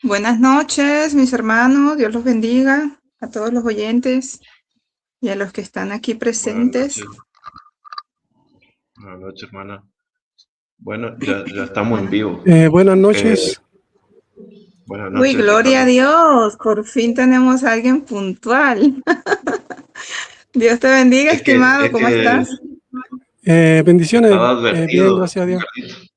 Buenas noches, mis hermanos. Dios los bendiga a todos los oyentes y a los que están aquí Buenas presentes. noches, buenas noches, hermana. Bueno, ya estamos en vivo. Buenas Eh, noches. Buenas Uy, noches, gloria a Ricardo. Dios. Por fin tenemos a alguien puntual. Dios te bendiga, Es que, estimado. es ¿Cómo que estás? Bendiciones. estaba Bien, advertido, gracias a Dios. Ricardito.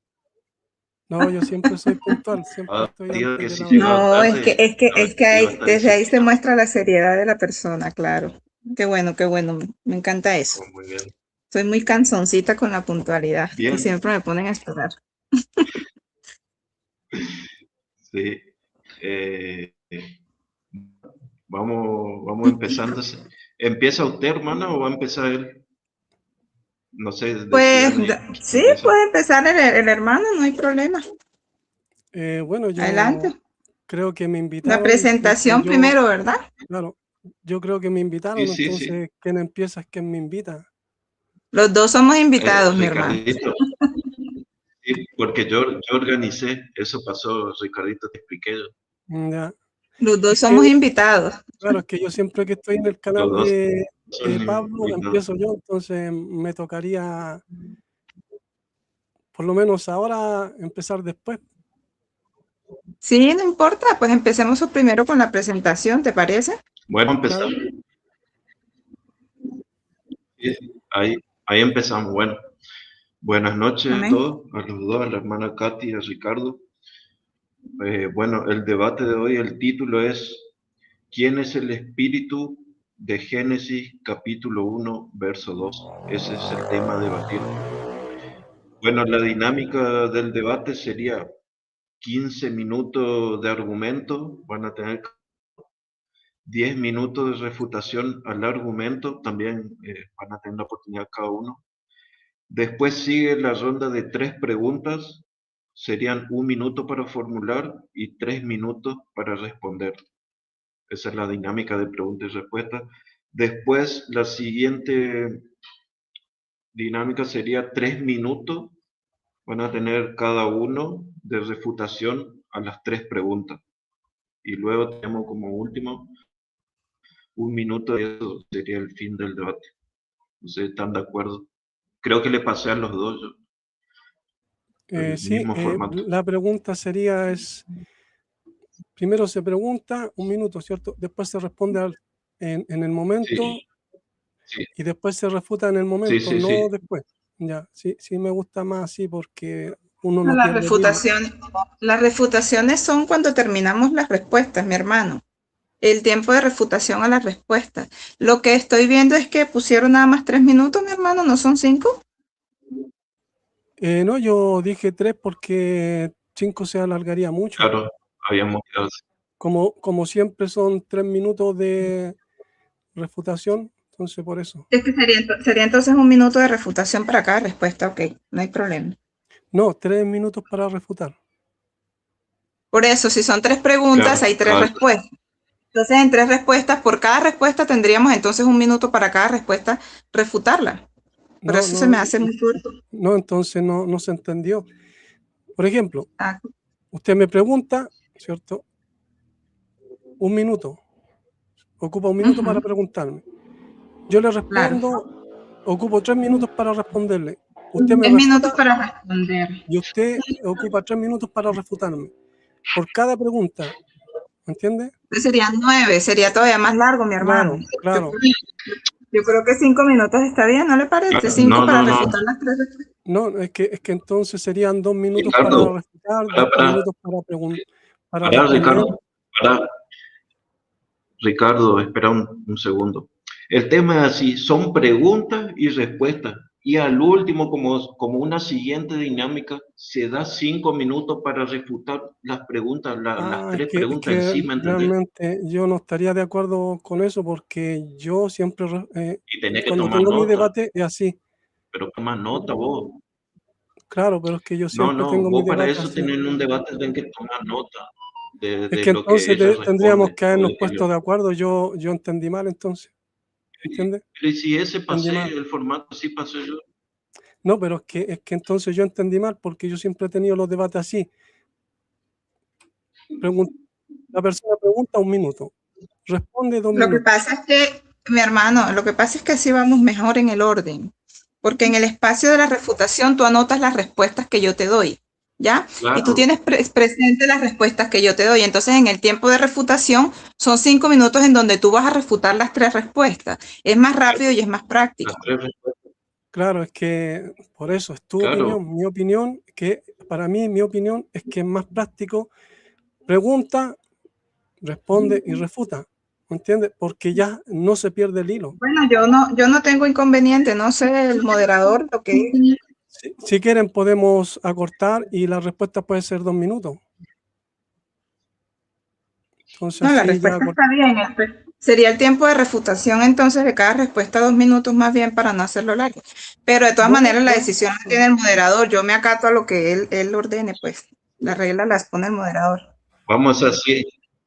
No, yo siempre soy puntual, siempre Estaba estoy advertido antes que de si la hora. llegaba No, es que, tarde es que, es que iba a estar desde ahí se disciplinado. muestra la seriedad de la persona, claro. Qué bueno, qué bueno. Me encanta eso. Oh, muy bien. Soy muy canzoncita con la puntualidad y Bien, siempre me ponen a esperar. sí. Eh, vamos empezando. ¿Empieza usted, hermana, o va a empezar él? No sé, Pues decidan ahí. sí, Empieza. puede empezar el hermano, no hay problema. Bueno, Adelante. yo creo que me La invitaron, entonces presentación primero, ¿verdad? claro, yo creo que me Sí, invitaron, sí, sí. entonces, ¿quién empieza es quien me invita? Los dos somos invitados, mi hermano. Ricardito, sí, porque yo organicé, eso pasó, Ricardito, te expliqué. Ya. Los dos Es que, somos invitados. claro, es que yo siempre que estoy en el Los canal dos de son Pablo, invitados. empiezo yo, entonces me tocaría, por lo menos ahora, empezar después. Sí, no importa, pues empecemos primero con la presentación, ¿te parece? Bueno, empezamos. Claro. Sí, ahí empezamos. Bueno, buenas noches a Amén. todos, a los dos, a la hermana Katy y a Ricardo. Bueno, el debate de hoy, el título es ¿Quién es el espíritu de Génesis capítulo 1, verso 2? Ese es el tema a debatir. Bueno, la dinámica del debate sería 15 minutos de argumento, van a tener 10 minutos de refutación al argumento, también van a tener la oportunidad cada uno. Después sigue la ronda de 3 preguntas, serían 1 minuto para formular y 3 minutos para responder. Esa es la dinámica de preguntas y respuestas. Después la siguiente dinámica sería 3 minutos, van a tener cada uno de refutación a las 3 preguntas. Y luego tenemos como último 1 minuto, y eso sería el fin del debate. No sé, ¿están de acuerdo? Creo que le pasé a los dos el Sí, mismo formato. la pregunta sería primero se pregunta 1 minuto, ¿cierto? Después se responde en el momento Sí, sí, y después se refuta en el sí, momento, sí, sí. no después. Ya, sí, sí me gusta más así porque uno no Las pierde el hilo. refutaciones, las refutaciones son cuando terminamos las respuestas, mi hermano. El tiempo de refutación a las respuestas. Lo que estoy viendo es que pusieron nada más 3 minutos, mi hermano, ¿no son 5? No, yo dije 3 porque 5 se alargaría mucho. Claro, habíamos quedado así. Como siempre son 3 minutos de refutación, entonces por eso. Es que sería entonces 1 minuto de refutación para cada respuesta, ok, no hay problema. No, 3 minutos para refutar. Por eso, si son 3 preguntas, Claro, hay tres cada respuestas. Entonces, en 3 respuestas, por cada respuesta tendríamos entonces 1 minuto para cada respuesta refutarla. Por No, eso se me no, hace muy corto. no, entonces no se entendió. Por ejemplo, Ah, usted me pregunta, ¿cierto? 1 minuto. Ocupa 1 minuto para ujú, preguntarme. Yo le claro. respondo, ocupo 3 minutos para responderle. Usted me 10 minutos refuta para responder. y usted ocupa 3 minutos para refutarme. Por cada pregunta, ¿me entiende? Entonces serían 9, sería todavía más largo, mi hermano. Claro, Yo, claro. yo creo que 5 minutos está bien, ¿no le parece? Cinco No, para no, no. refutar las tres respuestas. No, es que entonces serían 2 minutos Ricardo, para refutar, para, 2 para, minutos para responder. Ricardo, para, Ricardo, espera un segundo. El tema es así, son preguntas y respuestas. Y al último, como una siguiente dinámica, se da 5 minutos para refutar las preguntas, las Es tres que, es preguntas en que sí, ¿me entendés? realmente yo no estaría de acuerdo con eso porque yo siempre, Y tenés que cuando tomar tengo mi nota, debate es así. pero toma nota vos. Claro, pero es que yo No, siempre no, tengo mi vos para debate eso así. tenés un debate, tenés que tomar nota Es de que lo que entonces ella tendríamos responde que o habernos de que puesto de acuerdo. Yo entendí mal entonces, ¿entiendes? pero si ese Entendí pasé, mal. el formato así pasé yo. No, pero es que entonces yo entendí mal porque yo siempre he tenido los debates así. La persona pregunta 1 minuto, responde 2 Lo que minutos. pasa es que, mi hermano, lo que pasa es que así vamos mejor en el orden, porque en el espacio de la refutación tú anotas las respuestas que yo te doy, ¿ya? Y tú Claro, tienes presente las respuestas que yo te doy. Entonces, en el tiempo de refutación son 5 minutos en donde tú vas a refutar las 3 respuestas. Es más rápido y es más práctico. las 3 respuestas. Claro, es que por eso es tu Claro, opinión. Mi opinión, que para mí, mi opinión es que es más práctico. Pregunta, responde y refuta. ¿Me entiendes? Porque ya no se pierde el hilo. Bueno, yo no tengo inconveniente, no sé el moderador lo que Si quieren podemos acortar y la respuesta puede ser 2 minutos. Entonces no, la así ya respuesta está bien. Sería el tiempo de refutación entonces de cada respuesta 2 minutos más bien para no hacerlo largo. Pero de todas maneras la decisión la tiene el moderador. Yo me acato a lo que él ordene, pues. Las reglas las pone el moderador. vamos a hacer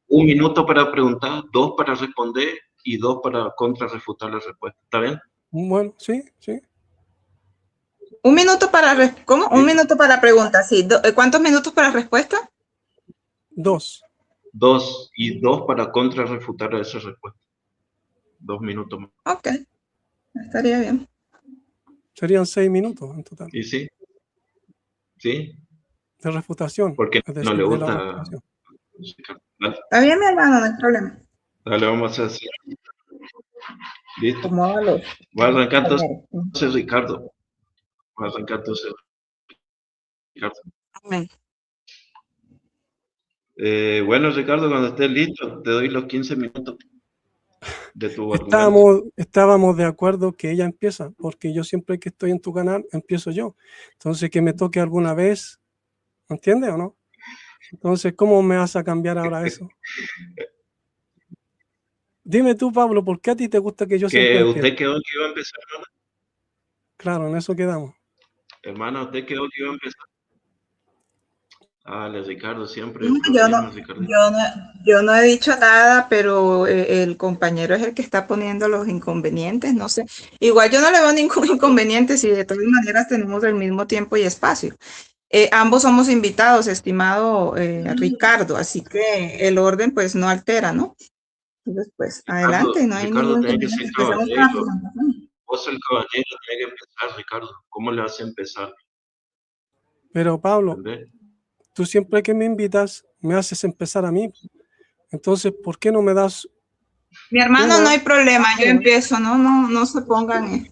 1 minuto para preguntar, 2 para responder y 2 para contrarrefutar la respuesta. ¿Está bien? Bueno, sí, sí. 1 minuto para... ¿Cómo? 1 minuto para pregunta, sí. ¿Cuántos minutos para respuesta? 2. 2 y 2 para contrarrefutar esa respuesta. 2 minutos más. Ok, estaría bien. Serían 6 minutos en total. ¿Y sí? ¿Sí? De refutación. Porque Es decir, no le de la gusta. refutación. Dale, Está bien, mi hermano, no hay problema. dale, vamos a hacer. Listo. Acomódalo. Va a arrancar entonces Ricardo. Va a arrancar entonces Ricardo. Amén. Bueno, Ricardo, cuando estés listo, te doy los 15 minutos de tu argumento. Estábamos de acuerdo que ella empieza, porque yo siempre que estoy en tu canal, empiezo yo. Entonces, que me toque alguna vez, ¿me entiendes o no? Entonces, ¿cómo me vas a cambiar ahora eso? Dime tú, Pablo, ¿por qué a ti te gusta que yo siempre Que empiece? usted quedó que iba a empezar, hermano. Claro, en eso quedamos. Hermana, usted quedó que iba a empezar. Dale, Ricardo, siempre No, problemas, Ricardo. yo no he dicho nada, pero el compañero es el que está poniendo los inconvenientes, no sé. Igual yo no le veo ningún inconveniente si de todas maneras tenemos el mismo tiempo y espacio. Ambos somos invitados, estimado Ricardo, así que el orden pues no altera, ¿no? Entonces, pues adelante, no hay Ricardo, ningún tiene que inconveniente. ser Empecemos con la caballero. presentación. Vos el caballero tiene que empezar, Ricardo. ¿Cómo le hace empezar? Pero, Pablo, ¿Entendés? tú siempre que me invitas, me haces empezar a mí. Entonces, ¿por qué no me das? Mi hermano, no hay problema, yo empiezo, no se pongan.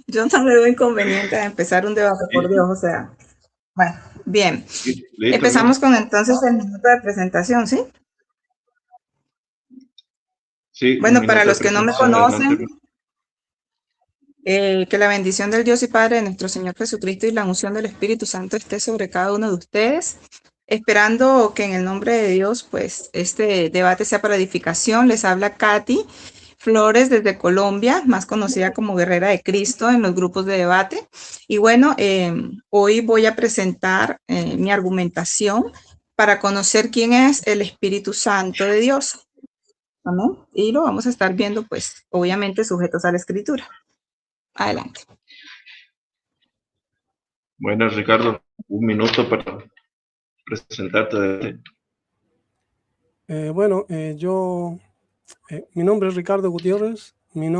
Yo no le veo inconveniente a empezar un debate, por Dios, o sea. Bueno, bien. Listo, Empezamos con entonces el minuto de presentación, ¿sí? Sí, Bueno, un para minuto los de que no me presentación, conocen, adelante. que la bendición del Dios y Padre de nuestro Señor Jesucristo y la unción del Espíritu Santo esté sobre cada uno de ustedes, esperando que en el nombre de Dios, pues, este debate sea para edificación. Les habla Katy Flores desde Colombia, más conocida como Guerrera de Cristo en los grupos de debate. Y bueno, hoy voy a presentar mi argumentación para conocer quién es el Espíritu Santo de Dios. ¿Amén? Y lo vamos a estar viendo, pues, obviamente sujetos a la Escritura. Adelante. Bueno, Ricardo, un minuto para presentarte. Bueno, mi nombre es Ricardo Gutiérrez, mi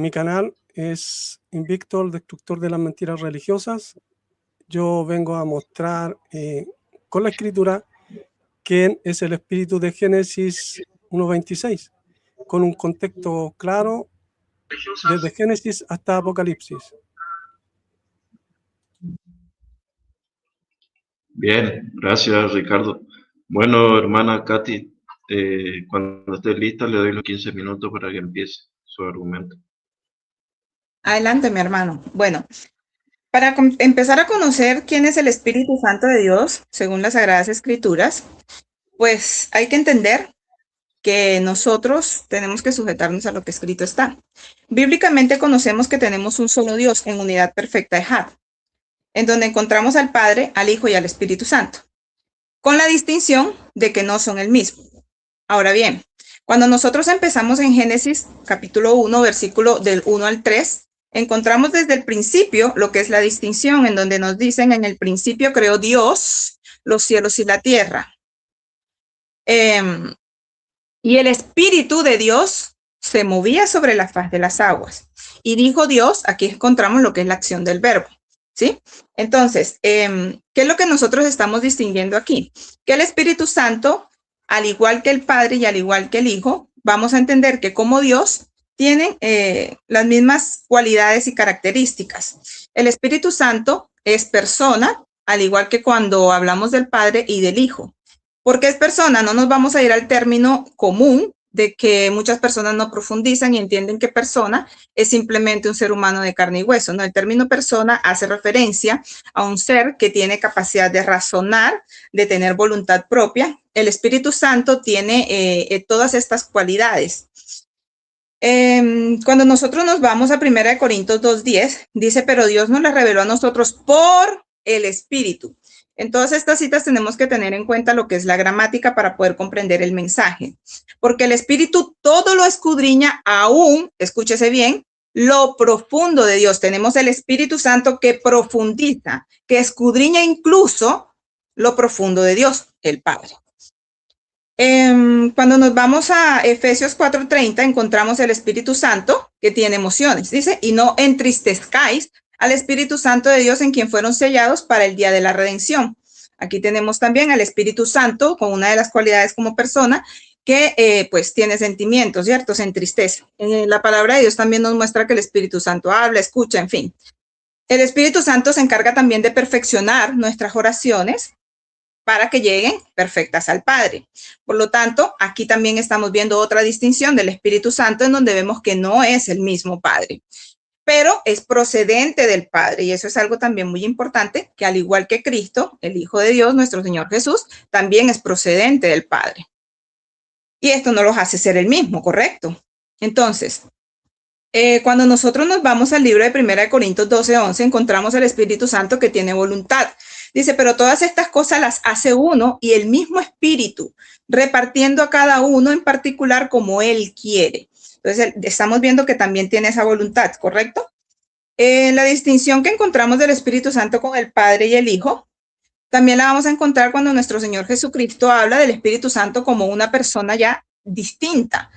canal es Invicto, el destructor de las mentiras religiosas. Yo vengo a mostrar con la escritura quién es el espíritu de Génesis 1:26, con un contexto claro desde Génesis hasta Apocalipsis. Bien, gracias, Ricardo. Bueno, hermana Katy, cuando esté lista le doy los 15 minutos para que empiece su argumento. Adelante, mi hermano. Bueno, para empezar a conocer quién es el Espíritu Santo de Dios, según las Sagradas Escrituras, pues hay que entender que nosotros tenemos que sujetarnos a lo que escrito está. Bíblicamente conocemos que tenemos un solo Dios en unidad perfecta Ejad, en donde encontramos al Padre, al Hijo y al Espíritu Santo, con la distinción de que no son el mismo. Ahora bien, cuando nosotros empezamos en Génesis capítulo 1, versículo del 1 al 3, encontramos desde el principio lo que es la distinción, en donde nos dicen: en el principio creó Dios los cielos y la tierra. Y el Espíritu de Dios se movía sobre la faz de las aguas. Y dijo Dios, aquí encontramos lo que es la acción del verbo, ¿sí? Entonces, ¿qué es lo que nosotros estamos distinguiendo aquí? Que el Espíritu Santo, al igual que el Padre y al igual que el Hijo, vamos a entender que como Dios tienen las mismas cualidades y características. El Espíritu Santo es persona, al igual que cuando hablamos del Padre y del Hijo. ¿Por qué es persona? No nos vamos a ir al término común de que muchas personas no profundizan y entienden que persona es simplemente un ser humano de carne y hueso. No, el término persona hace referencia a un ser que tiene capacidad de razonar, de tener voluntad propia. El Espíritu Santo tiene todas estas cualidades. Cuando nosotros nos vamos a 1 Corintios 2:10, dice, pero Dios nos la reveló a nosotros por el Espíritu. En todas estas citas tenemos que tener en cuenta lo que es la gramática para poder comprender el mensaje, porque el Espíritu todo lo escudriña aún, escúchese bien, lo profundo de Dios. Tenemos el Espíritu Santo que profundiza, que escudriña incluso lo profundo de Dios, el Padre. Cuando nos vamos a Efesios 4:30, encontramos el Espíritu Santo que tiene emociones, dice, y no entristezcáis al Espíritu Santo de Dios en quien fueron sellados para el día de la redención. Aquí tenemos también al Espíritu Santo con una de las cualidades como persona que pues tiene sentimientos, ¿cierto? Se entristece. La palabra de Dios también nos muestra que el Espíritu Santo habla, escucha, en fin. El Espíritu Santo se encarga también de perfeccionar nuestras oraciones para que lleguen perfectas al Padre. Por lo tanto, aquí también estamos viendo otra distinción del Espíritu Santo en donde vemos que no es el mismo Padre, pero es procedente del Padre. Y eso es algo también muy importante, que al igual que Cristo, el Hijo de Dios, nuestro Señor Jesús, también es procedente del Padre. Y esto no los hace ser el mismo, ¿correcto? Entonces, cuando nosotros nos vamos al libro de 1 Corintios 12:11, encontramos el Espíritu Santo que tiene voluntad. Dice, pero todas estas cosas las hace uno y el mismo Espíritu, repartiendo a cada uno en particular como Él quiere. Entonces, estamos viendo que también tiene esa voluntad, ¿correcto? La distinción que encontramos del Espíritu Santo con el Padre y el Hijo, también la vamos a encontrar cuando nuestro Señor Jesucristo habla del Espíritu Santo como una persona ya distinta.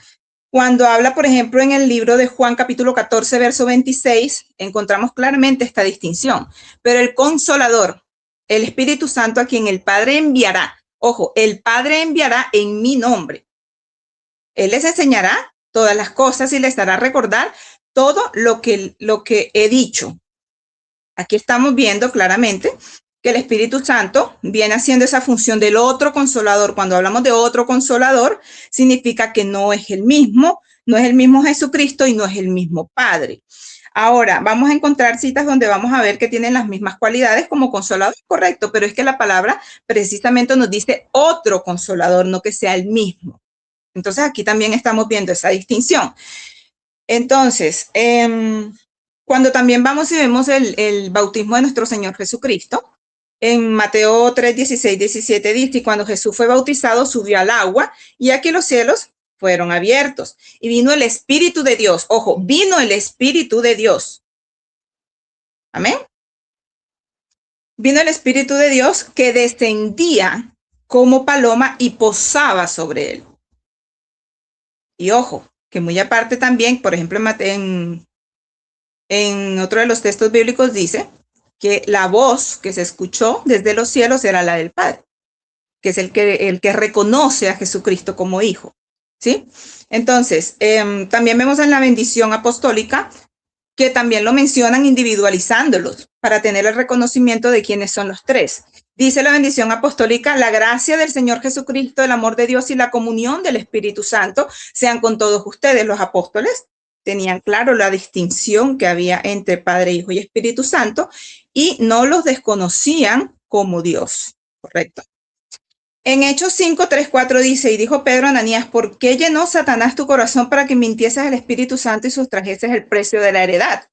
Cuando habla, por ejemplo, en el libro de Juan, capítulo 14, verso 26, encontramos claramente esta distinción. Pero el Consolador, el Espíritu Santo, a quien el Padre enviará, ojo, el Padre enviará en mi nombre. Él les enseñará todas las cosas y les hará recordar todo lo que he dicho. Aquí estamos viendo claramente que el Espíritu Santo viene haciendo esa función del otro consolador. Cuando hablamos de otro consolador, significa que no es el mismo Jesucristo y no es el mismo Padre. Ahora, vamos a encontrar citas donde vamos a ver que tienen las mismas cualidades como consolador, correcto, pero es que la palabra precisamente nos dice otro consolador, no que sea el mismo. Entonces, aquí también estamos viendo esa distinción. Entonces, cuando también vamos y vemos el bautismo de nuestro Señor Jesucristo, en Mateo 3, 16, 17 dice, y cuando Jesús fue bautizado, subió al agua, y aquí los cielos fueron abiertos, y vino el Espíritu de Dios. Ojo, vino el Espíritu de Dios. Amén. Vino el Espíritu de Dios que descendía como paloma y posaba sobre él. Y ojo, que muy aparte también, por ejemplo, en otro de los textos bíblicos dice que la voz que se escuchó desde los cielos era la del Padre, que es el que reconoce a Jesucristo como hijo, ¿sí? Entonces, también vemos en la bendición apostólica que también lo mencionan individualizándolos para tener el reconocimiento de quiénes son los tres. Dice la bendición apostólica, la gracia del Señor Jesucristo, el amor de Dios y la comunión del Espíritu Santo sean con todos ustedes. Los apóstoles tenían claro la distinción que había entre Padre, Hijo y Espíritu Santo y no los desconocían como Dios, ¿correcto? En Hechos 5, 3, 4 dice, y dijo Pedro a Ananías, ¿por qué llenó Satanás tu corazón para que mintieses al Espíritu Santo y sustrajeses el precio de la heredad?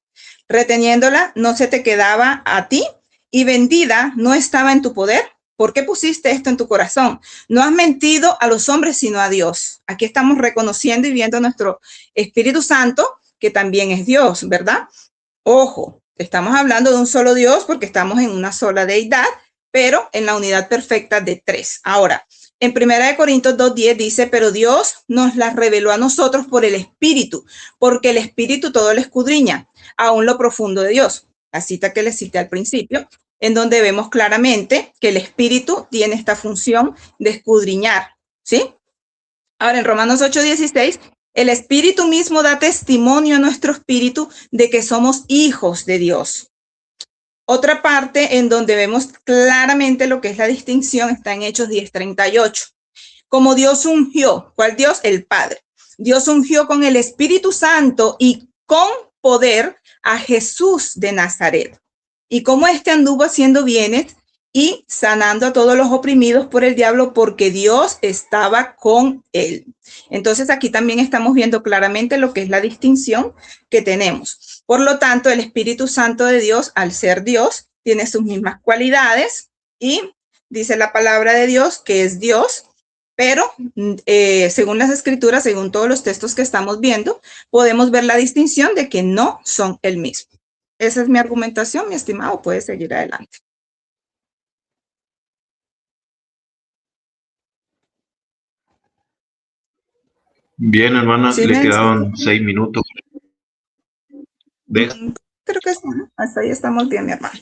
Reteniéndola, no se te quedaba a ti y vendida no estaba en tu poder. ¿Por qué pusiste esto en tu corazón? No has mentido a los hombres, sino a Dios. Aquí estamos reconociendo y viendo nuestro Espíritu Santo, que también es Dios, ¿verdad? Ojo, estamos hablando de un solo Dios porque estamos en una sola deidad, pero en la unidad perfecta de 3. Ahora, en 1 Corintios 2:10 dice, pero Dios nos las reveló a nosotros por el Espíritu, porque el Espíritu todo lo escudriña, aún lo profundo de Dios. La cita que les cité al principio, en donde vemos claramente que el Espíritu tiene esta función de escudriñar, ¿sí? Ahora, en Romanos 8:16, el Espíritu mismo da testimonio a nuestro espíritu de que somos hijos de Dios. Otra parte en donde vemos claramente lo que es la distinción está en Hechos 10:38. Como Dios ungió, ¿cuál Dios? El Padre. Dios ungió con el Espíritu Santo y con poder a Jesús de Nazaret. Y cómo éste anduvo haciendo bienes y sanando a todos los oprimidos por el diablo, porque Dios estaba con él. Entonces aquí también estamos viendo claramente lo que es la distinción que tenemos. Por lo tanto, el Espíritu Santo de Dios, al ser Dios, tiene sus mismas cualidades y dice la palabra de Dios que es Dios, pero según las escrituras, según todos los textos que estamos viendo, podemos ver la distinción de que no son el mismo. Esa es mi argumentación, mi estimado, puede seguir adelante. Bien, hermana, Sí, le quedaban 6 minutos. Creo que sí, ¿no? Hasta ahí estamos bien, mi hermano.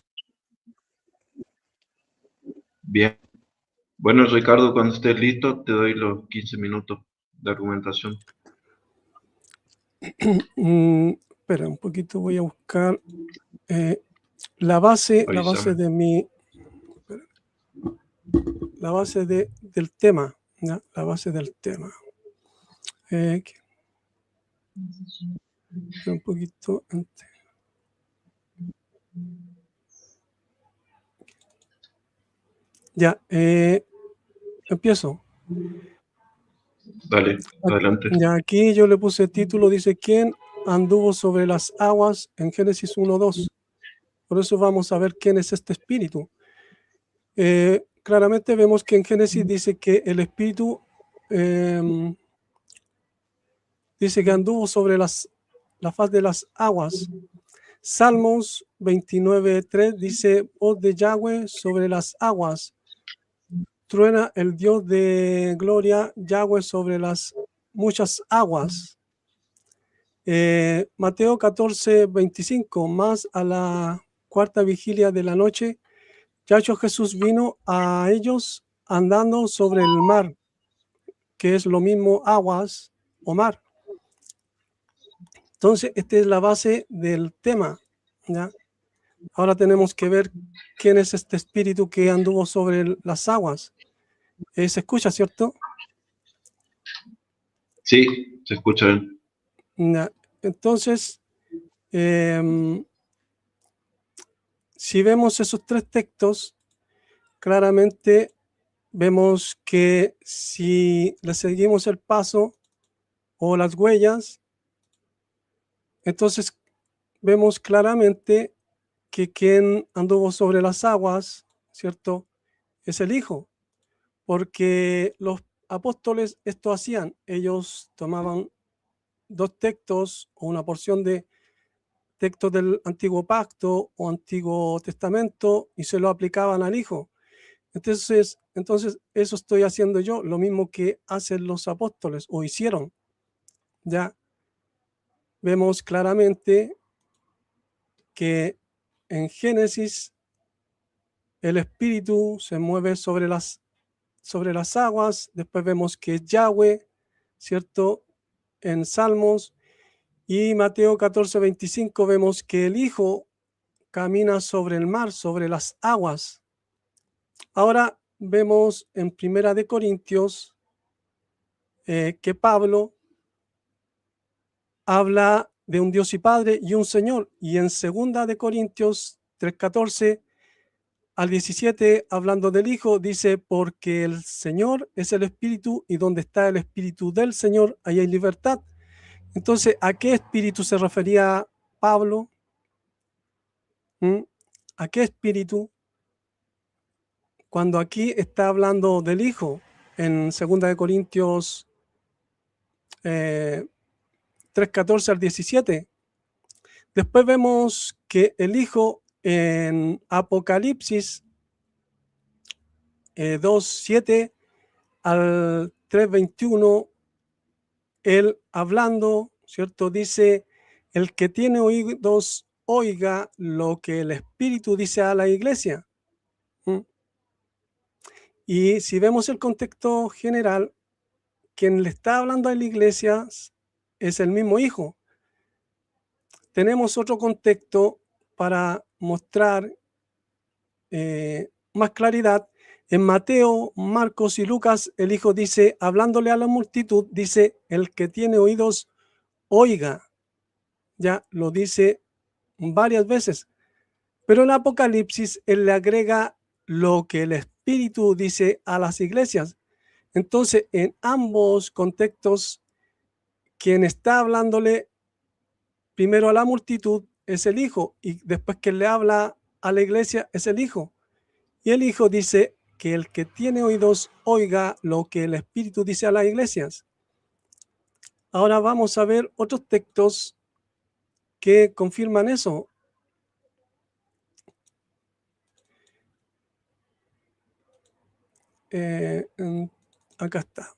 Bien. Bueno, Ricardo, cuando estés listo, te doy los 15 minutos de argumentación. Espera un poquito, voy a buscar la base de mi... La base del tema, ¿ya? La base del tema. Un poquito antes. Ya, empiezo. Dale, adelante. Ya, aquí yo le puse título, dice, ¿quién anduvo sobre las aguas? En Génesis 1:2. Por eso vamos a ver quién es este espíritu. Claramente vemos que en Génesis dice que el espíritu dice que anduvo sobre la faz de las aguas. Salmos 29:3 dice, voz de Yahweh sobre las aguas. Truena el Dios de gloria, Yahweh sobre las muchas aguas. Mateo 14:25, más a la cuarta vigilia de la noche, Yahshua Jesús vino a ellos andando sobre el mar, que es lo mismo aguas o mar. Entonces, esta es la base del tema, ¿ya? Ahora tenemos que ver quién es este espíritu que anduvo sobre las aguas. ¿Se escucha, cierto? Sí, se escucha bien. ¿Ya? Entonces, si vemos esos tres textos, claramente vemos que si le seguimos el paso o las huellas, entonces vemos claramente que quien anduvo sobre las aguas, ¿cierto? Es el Hijo, porque los apóstoles esto hacían. Ellos tomaban dos textos o una porción de textos del Antiguo Pacto o Antiguo Testamento y se lo aplicaban al Hijo. Entonces eso estoy haciendo yo, lo mismo que hacen los apóstoles o hicieron. Ya vemos claramente que en Génesis el Espíritu se mueve sobre las aguas. Después vemos que es Yahweh, ¿cierto? En Salmos. Y Mateo 14:25 vemos que el Hijo camina sobre el mar, sobre las aguas. Ahora vemos en Primera de Corintios que Pablo habla de un Dios y Padre y un Señor. Y en Segunda de Corintios 3:14 al 17, hablando del Hijo, dice, porque el Señor es el Espíritu y donde está el Espíritu del Señor, ahí hay libertad. Entonces, ¿a qué espíritu se refería Pablo? ¿A qué espíritu? Cuando aquí está hablando del Hijo, en 2 de Corintios 3:14 al 17. Después vemos que el Hijo en Apocalipsis 2:7 al 3:21, él hablando, ¿cierto? Dice, el que tiene oídos, oiga lo que el Espíritu dice a la iglesia. Y si vemos el contexto general, quien le está hablando a la iglesia es el mismo Hijo. Tenemos otro contexto para mostrar más claridad. En Mateo, Marcos y Lucas, el Hijo dice, hablándole a la multitud, dice, el que tiene oídos, oiga. Ya lo dice varias veces. Pero en Apocalipsis, él le agrega lo que el Espíritu dice a las iglesias. Entonces, en ambos contextos, quien está hablándole primero a la multitud es el Hijo, y después que le habla a la iglesia es el Hijo. Y el Hijo dice que el que tiene oídos oiga lo que el Espíritu dice a las iglesias. Ahora vamos a ver otros textos que confirman eso. Acá está.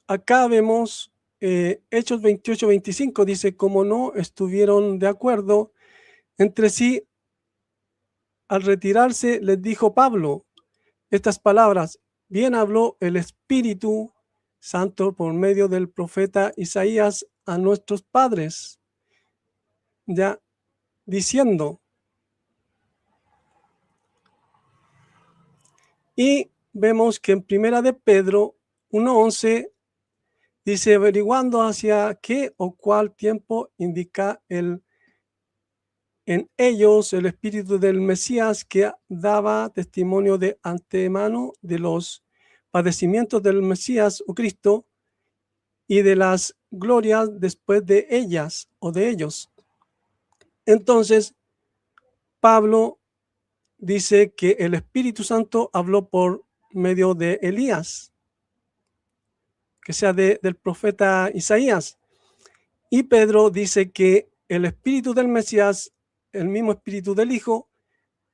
Acá vemos Hechos 28-25, dice, como no estuvieron de acuerdo entre sí, al retirarse les dijo Pablo estas palabras, bien habló el Espíritu Santo por medio del profeta Isaías a nuestros padres, ya diciendo. Y vemos que en Primera de Pedro 1:11 dice, averiguando hacia qué o cuál tiempo indica en ellos el espíritu del Mesías que daba testimonio de antemano de los padecimientos del Mesías o Cristo y de las glorias después de ellas o de ellos. Entonces, Pablo dice que el Espíritu Santo habló por medio de Elías, que sea del profeta Isaías. Y Pedro dice que el espíritu del Mesías, el mismo espíritu del Hijo,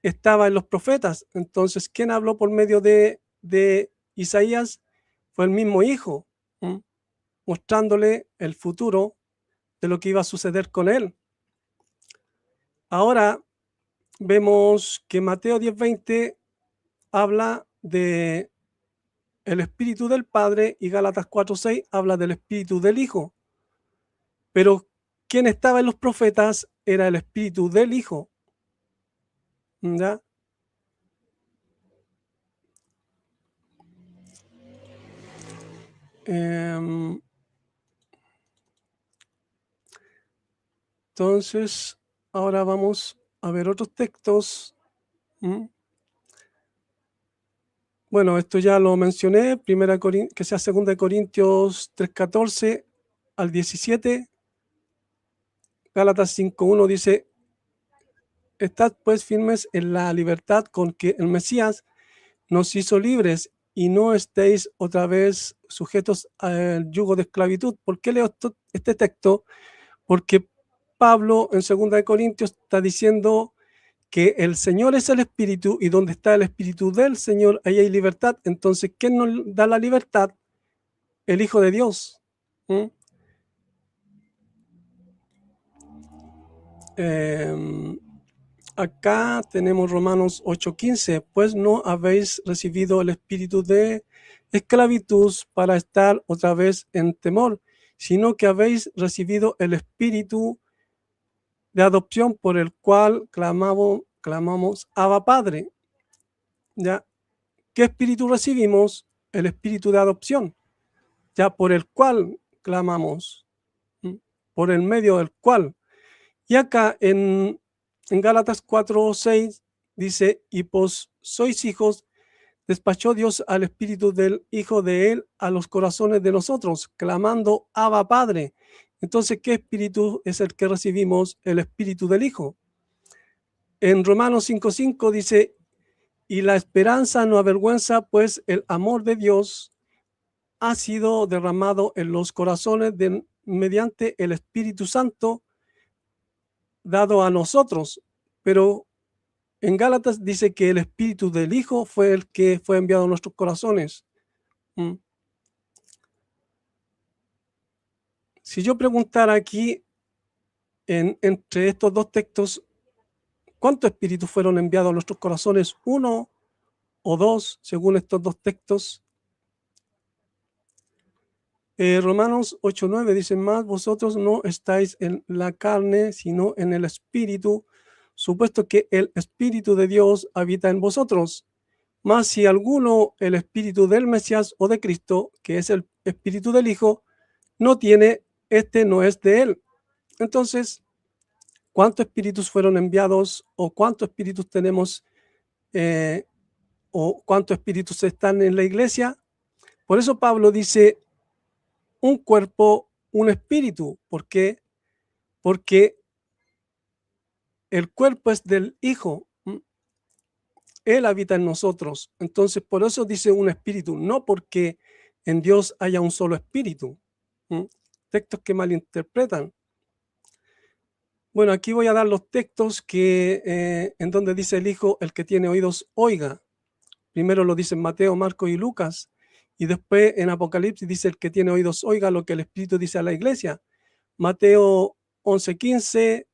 estaba en los profetas. Entonces, ¿quién habló por medio de Isaías? Fue el mismo Hijo, mostrándole el futuro de lo que iba a suceder con él. Ahora vemos que Mateo 10:20 habla de el espíritu del Padre y Gálatas 4:6 habla del espíritu del Hijo. Pero quien estaba en los profetas era el espíritu del Hijo. ¿Ya? Entonces, ahora vamos a ver otros textos. Bueno, esto ya lo mencioné, que sea 2 Corintios 3:14 al 17. Gálatas 5:1 dice, estad pues firmes en la libertad con que el Mesías nos hizo libres y no estéis otra vez sujetos al yugo de esclavitud. ¿Por qué leo este texto? Porque Pablo en 2 Corintios está diciendo que el Señor es el Espíritu y donde está el Espíritu del Señor, ahí hay libertad. Entonces, ¿quién nos da la libertad? El Hijo de Dios. Acá tenemos Romanos 8:15, pues no habéis recibido el espíritu de esclavitud para estar otra vez en temor, sino que habéis recibido el espíritu de adopción por el cual clamamos Abba Padre. ¿Ya? ¿Qué espíritu recibimos? El espíritu de adopción, ya por el cual clamamos, por el medio del cual. Y acá en Gálatas 4:6 dice, y pues sois hijos, despachó Dios al espíritu del Hijo de él a los corazones de nosotros, clamando Abba Padre. Entonces, ¿qué espíritu es el que recibimos? El espíritu del Hijo. En Romanos 5:5 dice, y la esperanza no avergüenza, pues el amor de Dios ha sido derramado en los corazones mediante el Espíritu Santo dado a nosotros. Pero En Gálatas dice que el Espíritu del Hijo fue el que fue enviado a nuestros corazones. Si yo preguntara aquí, entre estos dos textos, ¿cuántos espíritus fueron enviados a nuestros corazones? ¿Uno o dos, según estos dos textos? Romanos 8:9 dice, más vosotros no estáis en la carne, sino en el Espíritu, supuesto que el Espíritu de Dios habita en vosotros. Mas si alguno el Espíritu del Mesías o de Cristo, que es el Espíritu del Hijo, no tiene, este no es de él. Entonces, ¿cuántos espíritus fueron enviados o cuántos espíritus tenemos o cuántos espíritus están en la iglesia? Por eso Pablo dice un cuerpo, un espíritu. ¿Por qué? Porque el cuerpo es del Hijo. Él habita en nosotros. Entonces, por eso dice un espíritu, no porque en Dios haya un solo espíritu. Textos que malinterpretan. Bueno, aquí voy a dar los textos que en donde dice el Hijo, el que tiene oídos, oiga. Primero lo dicen Mateo, Marcos y Lucas. Y después en Apocalipsis dice el que tiene oídos, oiga lo que el Espíritu dice a la iglesia. Mateo 11:15,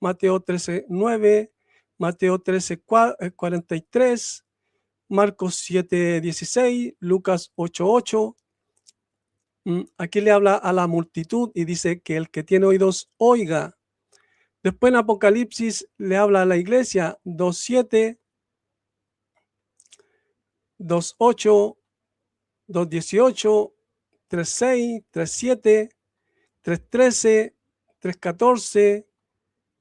Mateo 13:9, Mateo 13:43, Marcos 7:16, Lucas 8:8. Aquí le habla a la multitud y dice que el que tiene oídos, oiga. Después en Apocalipsis le habla a la iglesia 2:7, 2:8, 2:18, 3:6, 3:7, 3:13, 3:14,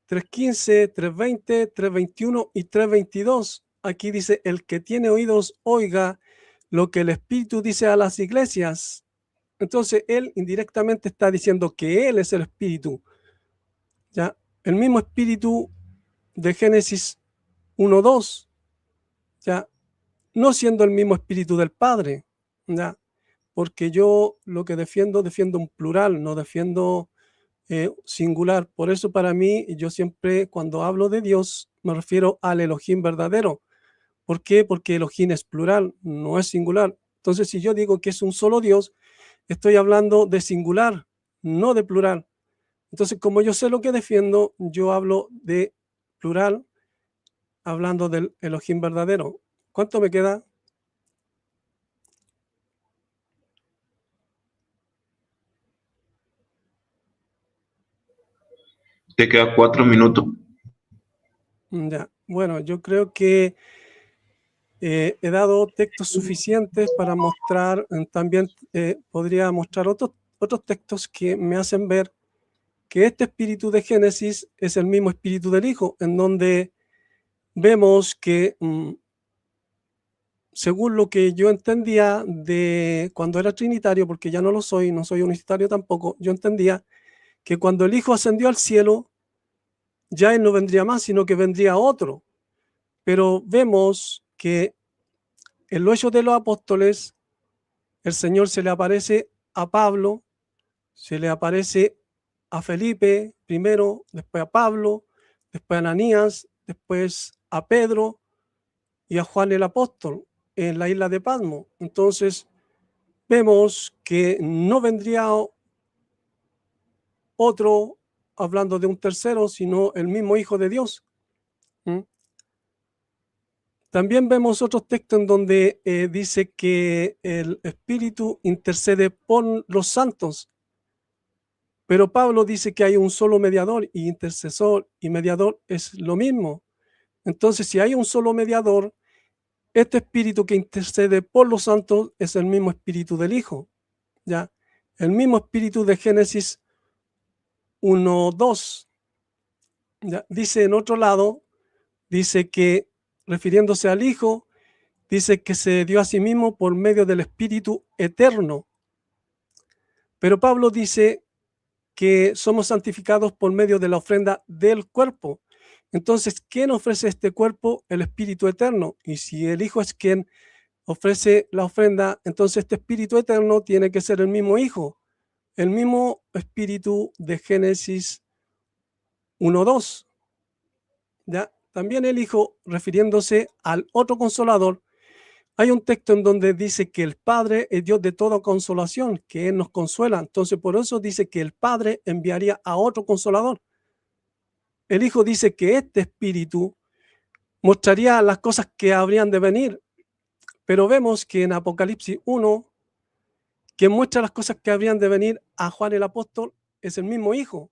3:15, 3:20, 3:21 y 3:22. Aquí dice, el que tiene oídos, oiga lo que el Espíritu dice a las iglesias. Entonces, él indirectamente está diciendo que él es el Espíritu. ¿Ya? El mismo Espíritu de Génesis 1:2, ¿ya? No siendo el mismo Espíritu del Padre, ¿ya? Porque yo lo que defiendo un plural, no defiendo singular. Por eso para mí, yo siempre cuando hablo de Dios me refiero al Elohim verdadero. ¿Por qué? Porque Elohim es plural, no es singular. Entonces, si yo digo que es un solo Dios, estoy hablando de singular, no de plural. Entonces, como yo sé lo que defiendo, yo hablo de plural, hablando del Elohim verdadero. ¿Cuánto me queda? Te quedan 4 minutos. Ya. Bueno, yo creo que he dado textos suficientes para mostrar, también podría mostrar otros textos que me hacen ver que este espíritu de Génesis es el mismo espíritu del Hijo, en donde vemos que según lo que yo entendía de cuando era trinitario, porque ya no lo soy, no soy unitario tampoco, yo entendía que cuando el Hijo ascendió al cielo, ya él no vendría más, sino que vendría otro. Pero vemos que en los Hechos de los Apóstoles, el Señor se le aparece a Pablo, se le aparece a Felipe primero, después a Pablo, después a Ananías, después a Pedro y a Juan el apóstol en la isla de Patmos. Entonces vemos que no vendría otro hablando de un tercero, sino el mismo Hijo de Dios. También vemos otros textos en donde dice que el Espíritu intercede por los santos. Pero Pablo dice que hay un solo mediador, y intercesor y mediador es lo mismo. Entonces, si hay un solo mediador, este espíritu que intercede por los santos es el mismo espíritu del Hijo. ¿Ya? El mismo espíritu de Génesis 1:2. ¿Ya? Dice en otro lado, dice que, refiriéndose al Hijo, dice que se dio a sí mismo por medio del Espíritu eterno. Pero Pablo dice que somos santificados por medio de la ofrenda del cuerpo. Entonces, ¿quién ofrece este cuerpo? El Espíritu eterno. Y si el Hijo es quien ofrece la ofrenda, entonces este Espíritu eterno tiene que ser el mismo Hijo, el mismo Espíritu de Génesis 1:2. ¿Ya? también el Hijo, refiriéndose al otro Consolador, hay un texto en donde dice que el Padre es Dios de toda consolación, que Él nos consuela. Entonces, por eso dice que el Padre enviaría a otro Consolador. El Hijo dice que este Espíritu mostraría las cosas que habrían de venir, pero vemos que en Apocalipsis 1, quien muestra las cosas que habrían de venir a Juan el Apóstol es el mismo Hijo.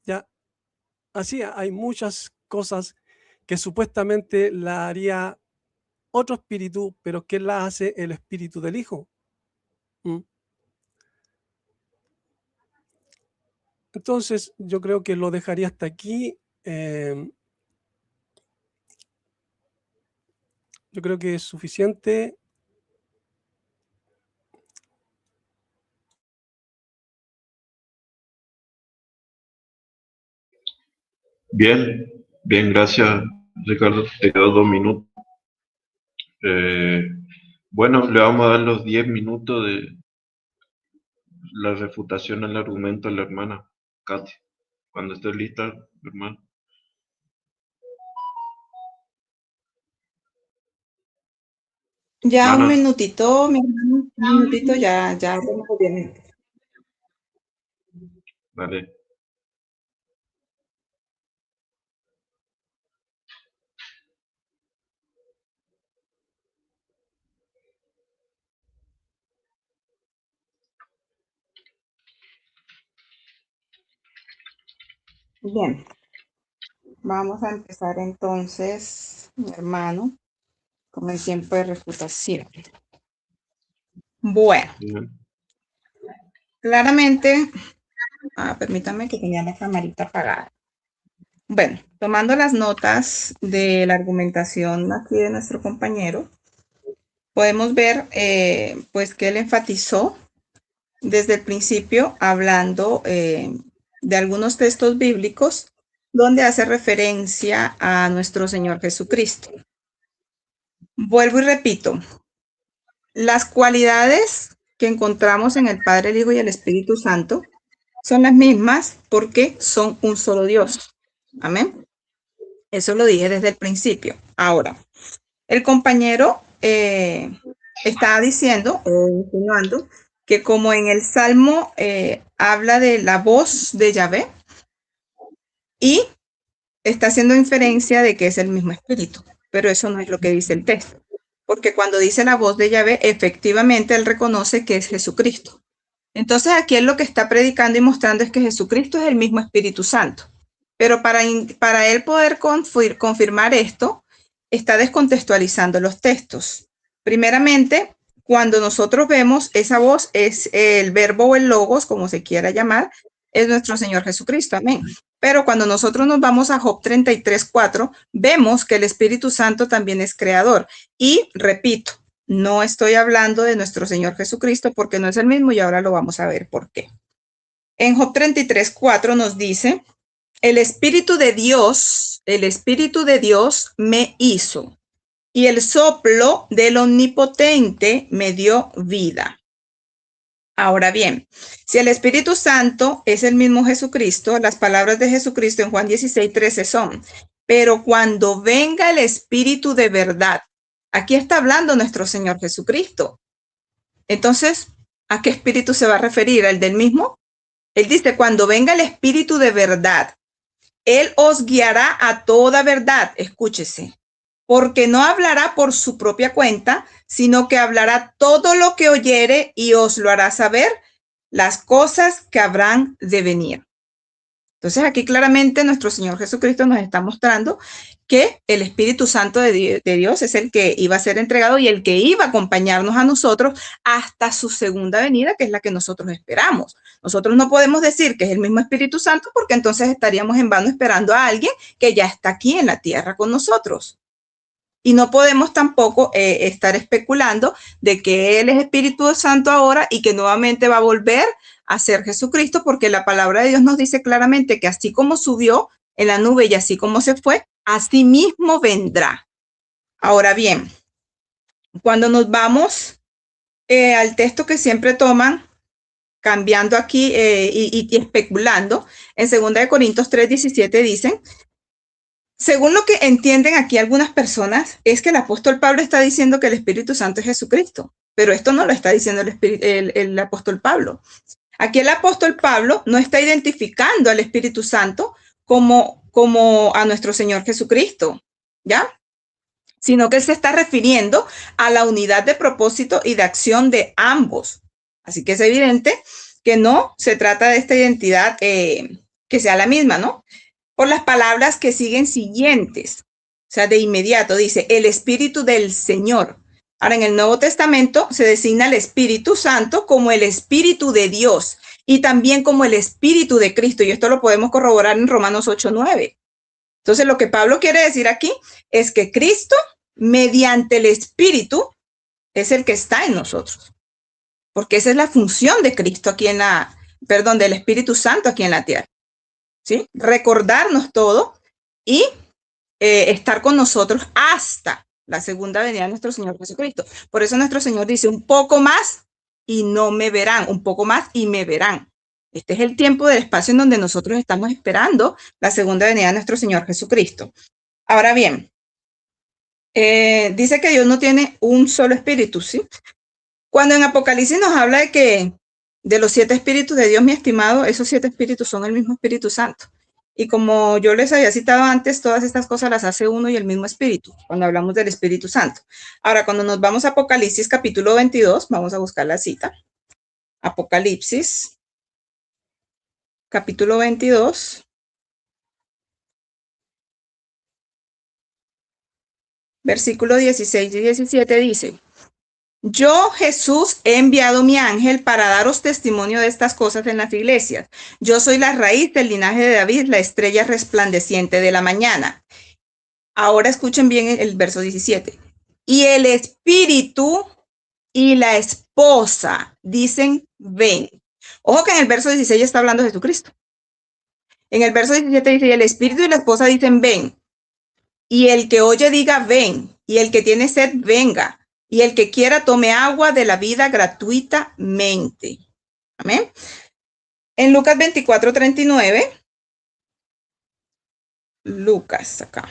Ya, así hay muchas cosas que supuestamente la haría otro espíritu, pero que la hace el Espíritu del Hijo. Entonces, yo creo que lo dejaría hasta aquí. Yo creo que es suficiente. Bien, bien, gracias, Ricardo. Te quedo 2 minutos. Bueno, le vamos a dar los 10 minutos de la refutación al argumento a la hermana Katy. Cuando esté lista, hermano. Ya un Hermana, minutito, mi hermano, un minutito, ya tenemos bien. dale. Bien, vamos a empezar entonces, mi hermano, con el tiempo de refutación. Bueno, Bien. claramente, permítame que tenía la camarita apagada. Bueno, tomando las notas de la argumentación aquí de nuestro compañero, podemos ver pues que él enfatizó desde el principio hablando de algunos textos bíblicos donde hace referencia a nuestro Señor Jesucristo. Vuelvo y repito, las cualidades que encontramos en el Padre, el Hijo y el Espíritu Santo son las mismas porque son un solo Dios. Amén. Eso lo dije desde el principio. Ahora, el compañero está diciendo o insinuando que como en el Salmo habla de la voz de Yahvé y está haciendo inferencia de que es el mismo espíritu, pero eso no es lo que dice el texto, porque cuando dice la voz de Yahvé, efectivamente él reconoce que es Jesucristo. Entonces aquí él lo que está predicando y mostrando es que Jesucristo es el mismo Espíritu Santo, pero para él poder confirmar esto, está descontextualizando los textos. Primeramente, cuando nosotros vemos esa voz, es el verbo o el logos, como se quiera llamar, es nuestro Señor Jesucristo. Amén. Pero cuando nosotros nos vamos a Job 33:4, vemos que el Espíritu Santo también es creador. Y repito, no estoy hablando de nuestro Señor Jesucristo porque no es el mismo y ahora lo vamos a ver por qué. En Job 33:4 nos dice, el Espíritu de Dios me hizo y el soplo del Omnipotente me dio vida. Ahora bien, si el Espíritu Santo es el mismo Jesucristo, las palabras de Jesucristo en Juan 16:13 son, pero cuando venga el Espíritu de verdad, aquí está hablando nuestro Señor Jesucristo. Entonces, ¿a qué espíritu se va a referir? ¿Al del mismo? Él dice, cuando venga el Espíritu de verdad, Él os guiará a toda verdad. Escúchese, porque no hablará por su propia cuenta, sino que hablará todo lo que oyere y os lo hará saber las cosas que habrán de venir. Entonces aquí claramente nuestro Señor Jesucristo nos está mostrando que el Espíritu Santo de Dios es el que iba a ser entregado y el que iba a acompañarnos a nosotros hasta su segunda venida, que es la que nosotros esperamos. Nosotros no podemos decir que es el mismo Espíritu Santo porque entonces estaríamos en vano esperando a alguien que ya está aquí en la tierra con nosotros. Y no podemos tampoco estar especulando de que Él es Espíritu Santo ahora y que nuevamente va a volver a ser Jesucristo, porque la palabra de Dios nos dice claramente que así como subió en la nube y así como se fue, así mismo vendrá. Ahora bien, cuando nos vamos al texto que siempre toman, cambiando aquí y especulando, en 2 Corintios 3:17 dicen, según lo que entienden aquí algunas personas, es que el apóstol Pablo está diciendo que el Espíritu Santo es Jesucristo, pero esto no lo está diciendo el apóstol Pablo. Aquí el apóstol Pablo no está identificando al Espíritu Santo como a nuestro Señor Jesucristo, ¿ya? Sino que él se está refiriendo a la unidad de propósito y de acción de ambos. Así que es evidente que no se trata de esta identidad que sea la misma, ¿no? Por las palabras que siguen siguientes. O sea, de inmediato dice, el Espíritu del Señor. Ahora, en el Nuevo Testamento se designa el Espíritu Santo como el Espíritu de Dios y también como el Espíritu de Cristo. Y esto lo podemos corroborar en Romanos 8:9. Entonces, lo que Pablo quiere decir aquí es que Cristo, mediante el Espíritu, es el que está en nosotros. Porque esa es la función de Cristo aquí del Espíritu Santo aquí en la tierra. ¿Sí? Recordarnos todo y estar con nosotros hasta la segunda venida de nuestro Señor Jesucristo. Por eso nuestro Señor dice, un poco más y no me verán, un poco más y me verán. Este es el tiempo del espacio en donde nosotros estamos esperando la segunda venida de nuestro Señor Jesucristo. Ahora bien, dice que Dios no tiene un solo espíritu, ¿sí? Cuando en Apocalipsis nos habla de los 7 espíritus de Dios, mi estimado, esos 7 espíritus son el mismo Espíritu Santo. Y como yo les había citado antes, todas estas cosas las hace uno y el mismo Espíritu, cuando hablamos del Espíritu Santo. Ahora, cuando nos vamos a Apocalipsis capítulo 22, vamos a buscar la cita. Apocalipsis capítulo 22. Versículo 16 y 17 dice, yo, Jesús, he enviado mi ángel para daros testimonio de estas cosas en las iglesias. Yo soy la raíz del linaje de David, la estrella resplandeciente de la mañana. Ahora escuchen bien el verso 17. Y el espíritu y la esposa dicen, ven. Ojo que en el verso 16 está hablando de Jesucristo. En el verso 17 dice, y el espíritu y la esposa dicen, ven. Y el que oye diga, ven. Y el que tiene sed, venga. Y el que quiera tome agua de la vida gratuitamente. Amén. En Lucas 24:39. Lucas, acá.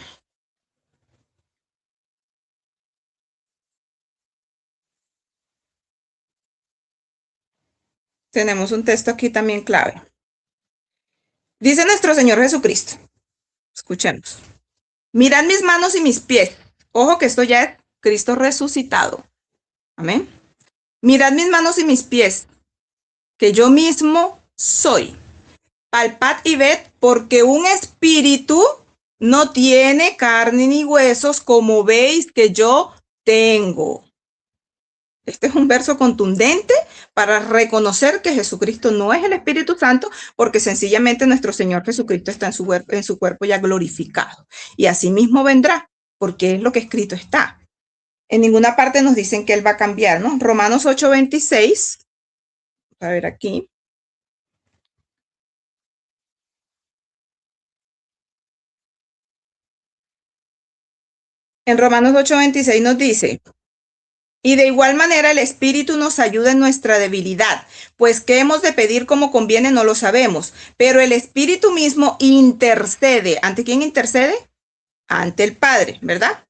Tenemos un texto aquí también clave. Dice nuestro Señor Jesucristo. Escuchemos. Mirad mis manos y mis pies. Ojo que esto ya es Cristo resucitado. Amén. Mirad mis manos y mis pies, que yo mismo soy. Palpad y ved, porque un espíritu no tiene carne ni huesos, como veis que yo tengo. Este es un verso contundente para reconocer que Jesucristo no es el Espíritu Santo, porque sencillamente nuestro Señor Jesucristo está en su cuerpo ya glorificado. Y así mismo vendrá, porque es lo que escrito está. En ninguna parte nos dicen que Él va a cambiar, ¿no? Romanos 8:26. A ver aquí. En Romanos 8:26 nos dice, y de igual manera el Espíritu nos ayuda en nuestra debilidad, pues qué hemos de pedir como conviene no lo sabemos, pero el Espíritu mismo intercede. ¿Ante quién intercede? Ante el Padre, ¿verdad?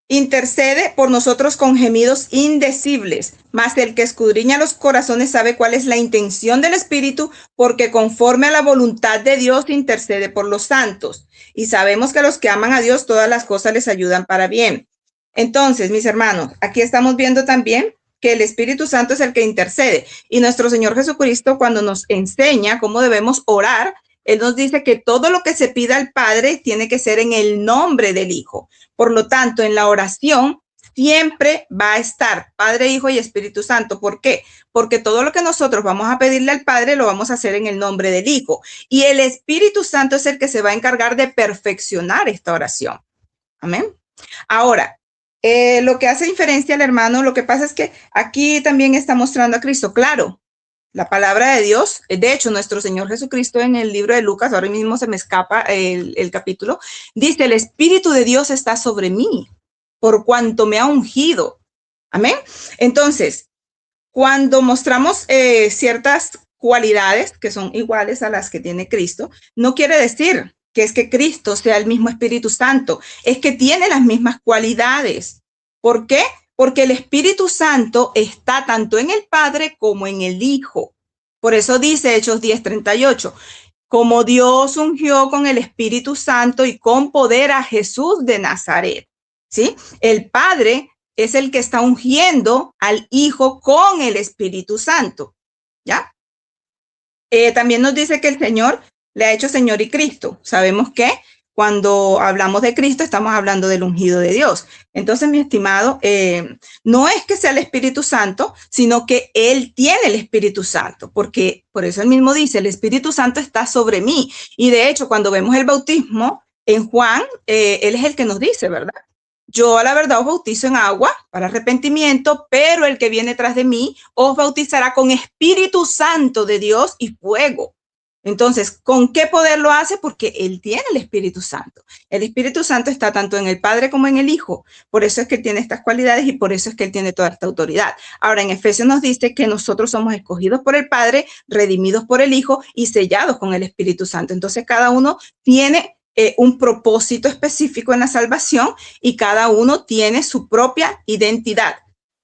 Intercede por nosotros con gemidos indecibles, mas el que escudriña los corazones sabe cuál es la intención del Espíritu, porque conforme a la voluntad de Dios intercede por los santos. Y sabemos que a los que aman a Dios todas las cosas les ayudan para bien. Entonces, mis hermanos, aquí estamos viendo también que el Espíritu Santo es el que intercede. Y nuestro Señor Jesucristo, cuando nos enseña cómo debemos orar, Él nos dice que todo lo que se pida al Padre tiene que ser en el nombre del Hijo. Por lo tanto, en la oración siempre va a estar Padre, Hijo y Espíritu Santo. ¿Por qué? Porque todo lo que nosotros vamos a pedirle al Padre lo vamos a hacer en el nombre del Hijo. Y el Espíritu Santo es el que se va a encargar de perfeccionar esta oración. Amén. Ahora, lo que hace diferencia al hermano, lo que pasa es que aquí también está mostrando a Cristo. Claro, la palabra de Dios, de hecho, nuestro Señor Jesucristo en el libro de Lucas, ahora mismo se me escapa el capítulo, dice, el Espíritu de Dios está sobre mí, por cuanto me ha ungido. Amén. Entonces, cuando mostramos ciertas cualidades que son iguales a las que tiene Cristo, no quiere decir que es que Cristo sea el mismo Espíritu Santo, es que tiene las mismas cualidades. ¿Por qué? Porque el Espíritu Santo está tanto en el Padre como en el Hijo. Por eso dice Hechos 10:38, como Dios ungió con el Espíritu Santo y con poder a Jesús de Nazaret. ¿Sí? El Padre es el que está ungiendo al Hijo con el Espíritu Santo. ¿Ya? También nos dice que el Señor le ha hecho Señor y Cristo. Sabemos que cuando hablamos de Cristo estamos hablando del ungido de Dios. Entonces, mi estimado, no es que sea el Espíritu Santo, sino que Él tiene el Espíritu Santo, porque por eso Él mismo dice, el Espíritu Santo está sobre mí. Y de hecho, cuando vemos el bautismo en Juan, Él es el que nos dice, ¿verdad? Yo a la verdad os bautizo en agua para arrepentimiento, pero el que viene tras de mí os bautizará con Espíritu Santo de Dios y fuego. Entonces, ¿con qué poder lo hace? Porque Él tiene el Espíritu Santo. El Espíritu Santo está tanto en el Padre como en el Hijo. Por eso es que Él tiene estas cualidades y por eso es que Él tiene toda esta autoridad. Ahora, en Efesios nos dice que nosotros somos escogidos por el Padre, redimidos por el Hijo y sellados con el Espíritu Santo. Entonces, cada uno tiene un propósito específico en la salvación y cada uno tiene su propia identidad.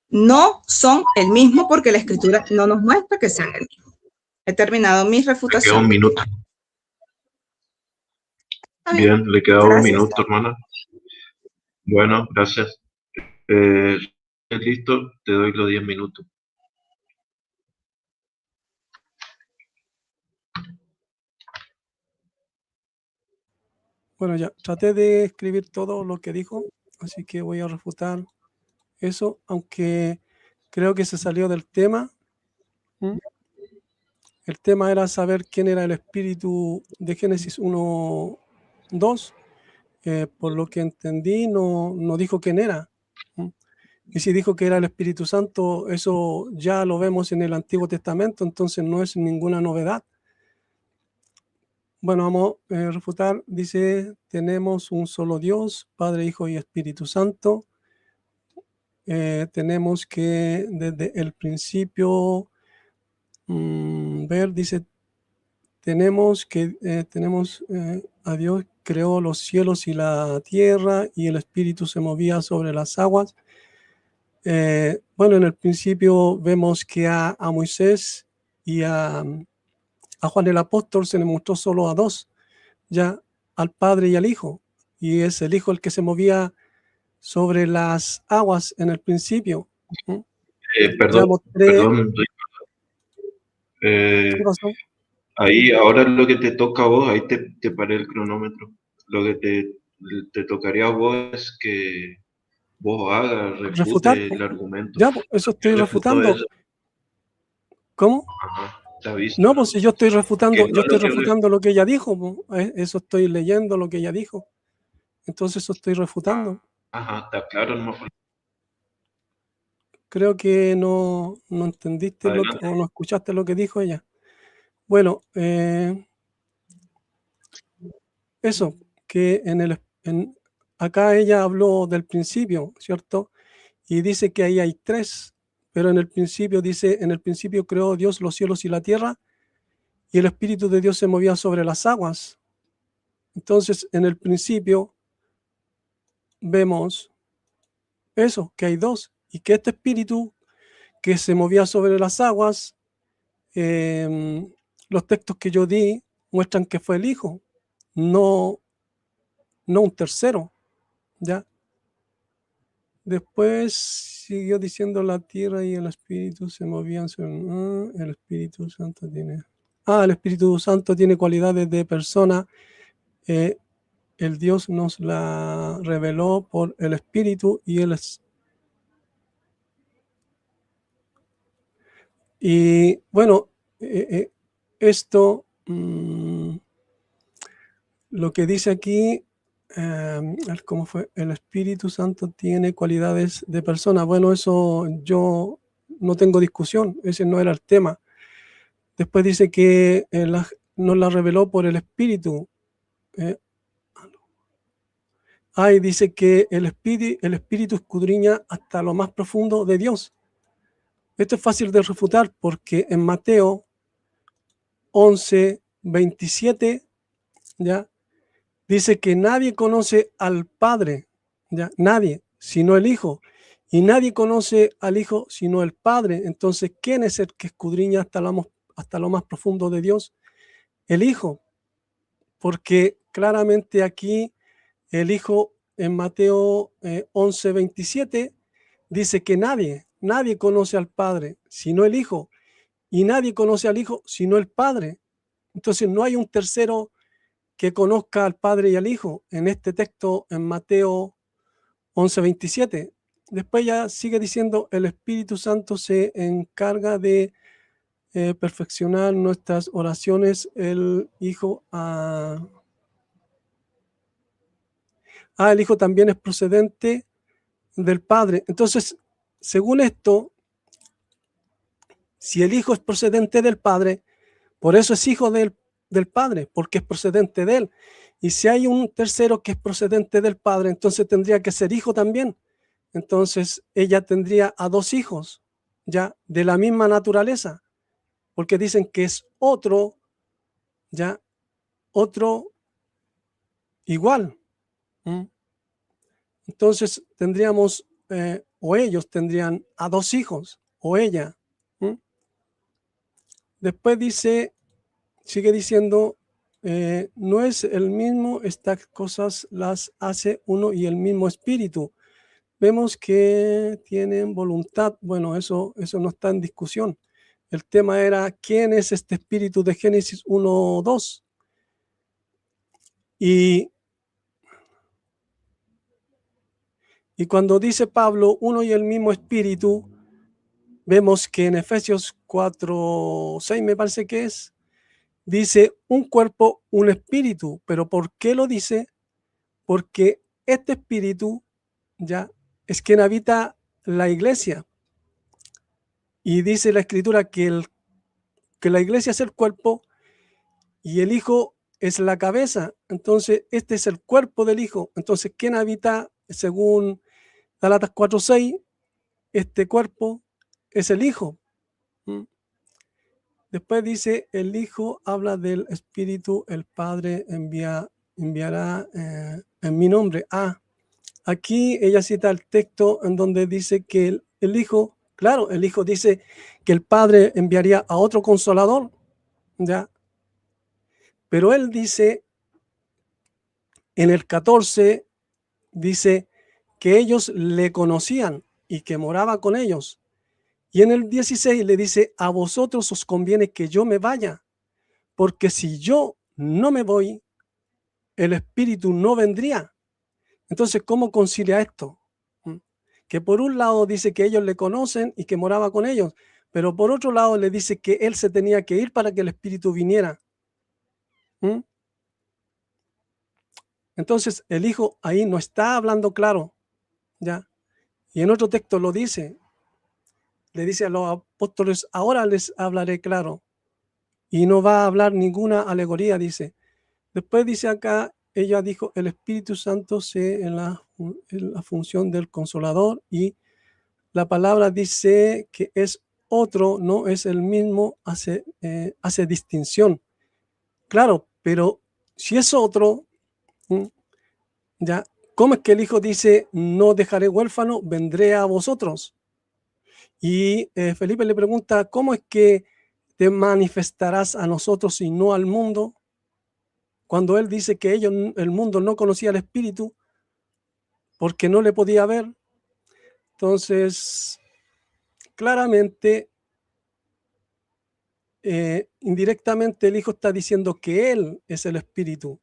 No son el mismo porque la Escritura no nos muestra que sean el mismo. He terminado mi refutación. Le queda un minuto. Bien, le queda un minuto, hermana. Bueno, gracias. Listo, te doy los 10 minutos. Bueno, ya traté de escribir todo lo que dijo, así que voy a refutar eso, aunque creo que se salió del tema. El tema era saber quién era el espíritu de Génesis 1:2. Por lo que entendí, no dijo quién era. Y si dijo que era el Espíritu Santo, eso ya lo vemos en el Antiguo Testamento, entonces no es ninguna novedad. Bueno, vamos a refutar. Dice, tenemos un solo Dios, Padre, Hijo y Espíritu Santo. Tenemos que desde el principio ver, dice, tenemos a Dios creó los cielos y la tierra y el Espíritu se movía sobre las aguas. Bueno, en el principio vemos que a Moisés y a Juan el Apóstol se le mostró solo a dos, ya al Padre y al Hijo, y es el Hijo el que se movía sobre las aguas en el principio. Perdón. ¿Qué pasó? Ahí, ahora lo que te toca a vos, ahí te paré el cronómetro. Lo que te tocaría a vos es que vos hagas, Refutar el argumento. Ya, eso estoy refutando. Eso. ¿Cómo? Ajá, te visto, no, pues si yo estoy refutando, yo estoy refutando lo que ella dijo, eso estoy leyendo lo que ella dijo. Entonces eso estoy refutando. Ajá, está claro, no. Creo que no entendiste o no escuchaste lo que dijo ella. Bueno, eso, que acá ella habló del principio, ¿cierto? Y dice que ahí hay tres, pero en el principio dice, en el principio creó Dios los cielos y la tierra, y el Espíritu de Dios se movía sobre las aguas. Entonces, en el principio vemos eso, que hay dos, y que este Espíritu que se movía sobre las aguas, los textos que yo di muestran que fue el Hijo, no un tercero, ¿ya? Después siguió diciendo la tierra y el Espíritu se movían sobre... el Espíritu Santo tiene... el Espíritu Santo tiene cualidades de persona. El Dios nos la reveló por el Espíritu y Él es... Y bueno, esto, lo que dice aquí, ¿cómo fue? El Espíritu Santo tiene cualidades de persona. Bueno, eso yo no tengo discusión, ese no era el tema. Después dice que nos la reveló por el Espíritu. Y dice que el Espíritu escudriña hasta lo más profundo de Dios. Esto es fácil de refutar porque en Mateo 11:27, ¿ya? dice que nadie conoce al Padre, ¿ya? Nadie, sino el Hijo. Y nadie conoce al Hijo sino el Padre. Entonces, ¿quién es el que escudriña hasta lo más profundo de Dios? El Hijo. Porque claramente aquí el Hijo en Mateo 11:27 dice que nadie conoce al Padre sino el Hijo. Y nadie conoce al Hijo sino el Padre. Entonces no hay un tercero que conozca al Padre y al Hijo en este texto en Mateo 11:27. Después ya sigue diciendo, el Espíritu Santo se encarga de perfeccionar nuestras oraciones. El Hijo, el Hijo también es procedente del Padre. Entonces, según esto, si el Hijo es procedente del Padre, por eso es hijo del Padre, porque es procedente de él. Y si hay un tercero que es procedente del Padre, entonces tendría que ser hijo también. Entonces ella tendría a dos hijos, ya de la misma naturaleza, porque dicen que es otro, ya otro igual. Entonces tendríamos, o ellos tendrían a dos hijos, o ella. Después sigue diciendo, no es el mismo, estas cosas las hace uno y el mismo espíritu. Vemos que tienen voluntad. Bueno, eso no está en discusión. El tema era, ¿quién es este espíritu de Génesis 1:2? Y cuando dice Pablo, uno y el mismo espíritu, vemos que en Efesios 4:6 me parece que es, dice un cuerpo, un espíritu. ¿Pero por qué lo dice? Porque este espíritu ya es quien habita la iglesia. Y dice la Escritura que la iglesia es el cuerpo y el Hijo es la cabeza. Entonces, este es el cuerpo del Hijo. Entonces, ¿quién habita, según Gálatas 4:6? Este cuerpo es el Hijo. Después dice, el Hijo habla del Espíritu, el Padre enviará en mi nombre. Aquí ella cita el texto en donde dice que el Hijo, claro, el Hijo dice que el Padre enviaría a otro consolador, ¿ya? Pero él dice, en el 14, dice que ellos le conocían y que moraba con ellos. Y en el 16 le dice, a vosotros os conviene que yo me vaya, porque si yo no me voy, el Espíritu no vendría. Entonces, ¿cómo concilia esto? Que por un lado dice que ellos le conocen y que moraba con ellos, pero por otro lado le dice que él se tenía que ir para que el Espíritu viniera. Entonces, el Hijo ahí no está hablando claro, ¿ya? Y en otro texto lo dice, le dice a los apóstoles, ahora les hablaré claro, y no va a hablar ninguna alegoría, dice. Después dice acá, ella dijo, el Espíritu Santo en la función del Consolador, y la palabra dice que es otro, no es el mismo, hace distinción. Claro, pero si es otro, ya, ¿cómo es que el Hijo dice, no dejaré huérfano, vendré a vosotros? Y Felipe le pregunta, ¿cómo es que te manifestarás a nosotros y no al mundo? Cuando él dice que el mundo no conocía al Espíritu porque no le podía ver. Entonces, claramente, indirectamente el Hijo está diciendo que él es el Espíritu,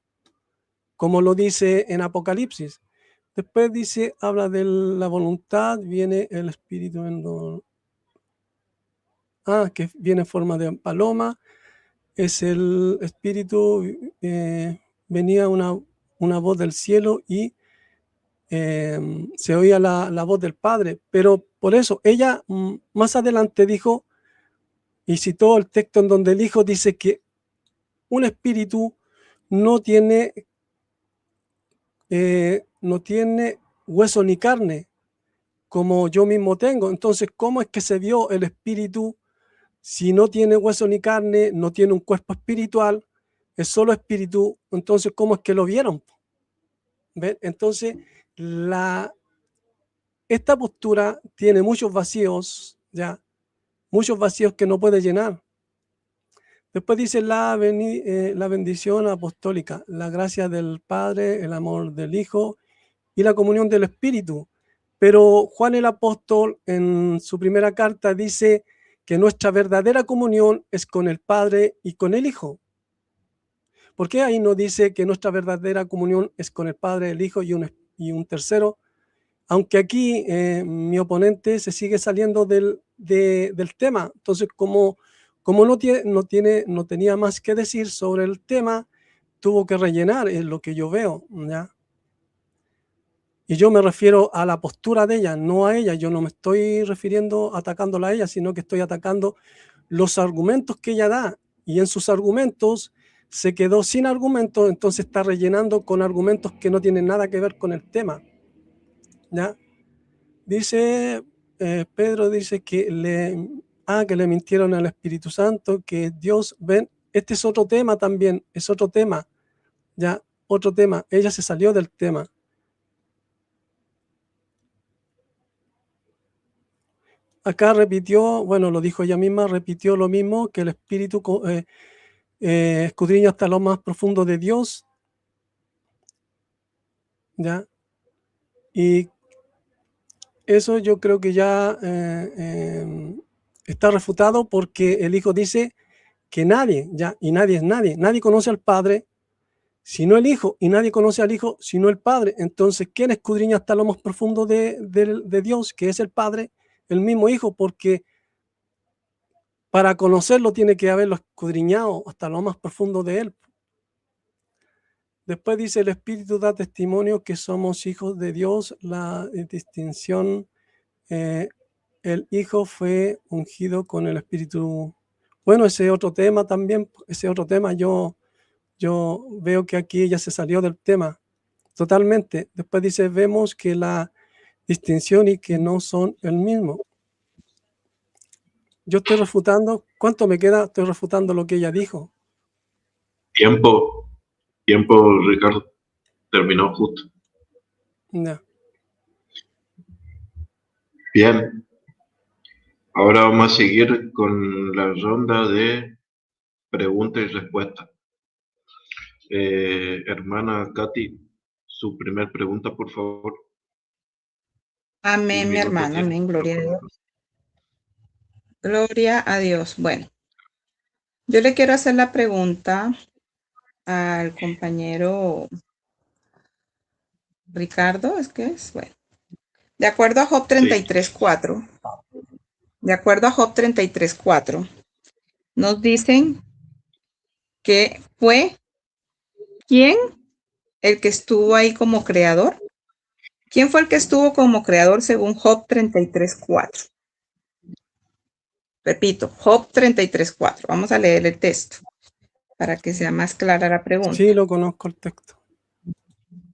como lo dice en Apocalipsis. Después dice, habla de la voluntad, viene el Espíritu que viene en forma de paloma, es el Espíritu, venía una voz del cielo y se oía la voz del Padre, pero por eso ella más adelante dijo y citó el texto en donde el Hijo dice que un espíritu no tiene hueso ni carne, como yo mismo tengo. Entonces, ¿cómo es que se vio el espíritu si no tiene hueso ni carne, no tiene un cuerpo espiritual? es solo espíritu, entonces, ¿cómo es que lo vieron? ¿Ven? Entonces, esta postura tiene muchos vacíos, ¿ya? Muchos vacíos que no puede llenar. Después dice la bendición apostólica, la gracia del Padre, el amor del Hijo y la comunión del Espíritu. Pero Juan el apóstol en su primera carta dice que nuestra verdadera comunión es con el Padre y con el Hijo. ¿Por qué ahí no dice que nuestra verdadera comunión es con el Padre, el Hijo y un tercero? Aunque aquí mi oponente se sigue saliendo del tema. Entonces, como no tenía más que decir sobre el tema, tuvo que rellenar, es lo que yo veo, ¿ya? Y yo me refiero a la postura de ella, no a ella. Yo no me estoy refiriendo atacándola a ella, sino que estoy atacando los argumentos que ella da. Y en sus argumentos se quedó sin argumentos, entonces está rellenando con argumentos que no tienen nada que ver con el tema, ¿ya? Dice, Pedro dice que le mintieron al Espíritu Santo, que Dios, ven, este es otro tema también, es otro tema, ya, otro tema. Ella se salió del tema. Acá repitió, bueno, lo dijo ella misma, repitió lo mismo, que el Espíritu escudriña hasta lo más profundo de Dios, ¿ya? Y eso yo creo que ya está refutado, porque el Hijo dice que nadie, ya, y nadie es nadie conoce al Padre sino el Hijo, y nadie conoce al Hijo sino el Padre. Entonces, ¿quién escudriña hasta lo más profundo de Dios, que es el Padre? El mismo Hijo, porque para conocerlo tiene que haberlo escudriñado hasta lo más profundo de él. Después dice, el Espíritu da testimonio que somos hijos de Dios. La distinción, el Hijo fue ungido con el Espíritu. Bueno, ese otro tema también, yo veo que aquí ella se salió del tema totalmente. Después dice, vemos que la distinción y que no son el mismo. Yo estoy refutando, ¿cuánto me queda? Estoy refutando lo que ella dijo. Tiempo, Ricardo. Terminó justo. Ya. Bien. Ahora vamos a seguir con la ronda de preguntas y respuestas. Hermana Katy, su primer pregunta, por favor. Amén, mi hermano, amén, gloria a Dios. Gloria a Dios. Bueno, yo le quiero hacer la pregunta al compañero Ricardo, bueno, de acuerdo a Job 33:4, nos dicen que fue ¿quién el que estuvo ahí como creador? ¿Quién fue el que estuvo como creador según Job 33:4? Repito, Job 33:4. Vamos a leer el texto para que sea más clara la pregunta. Sí, lo conozco el texto.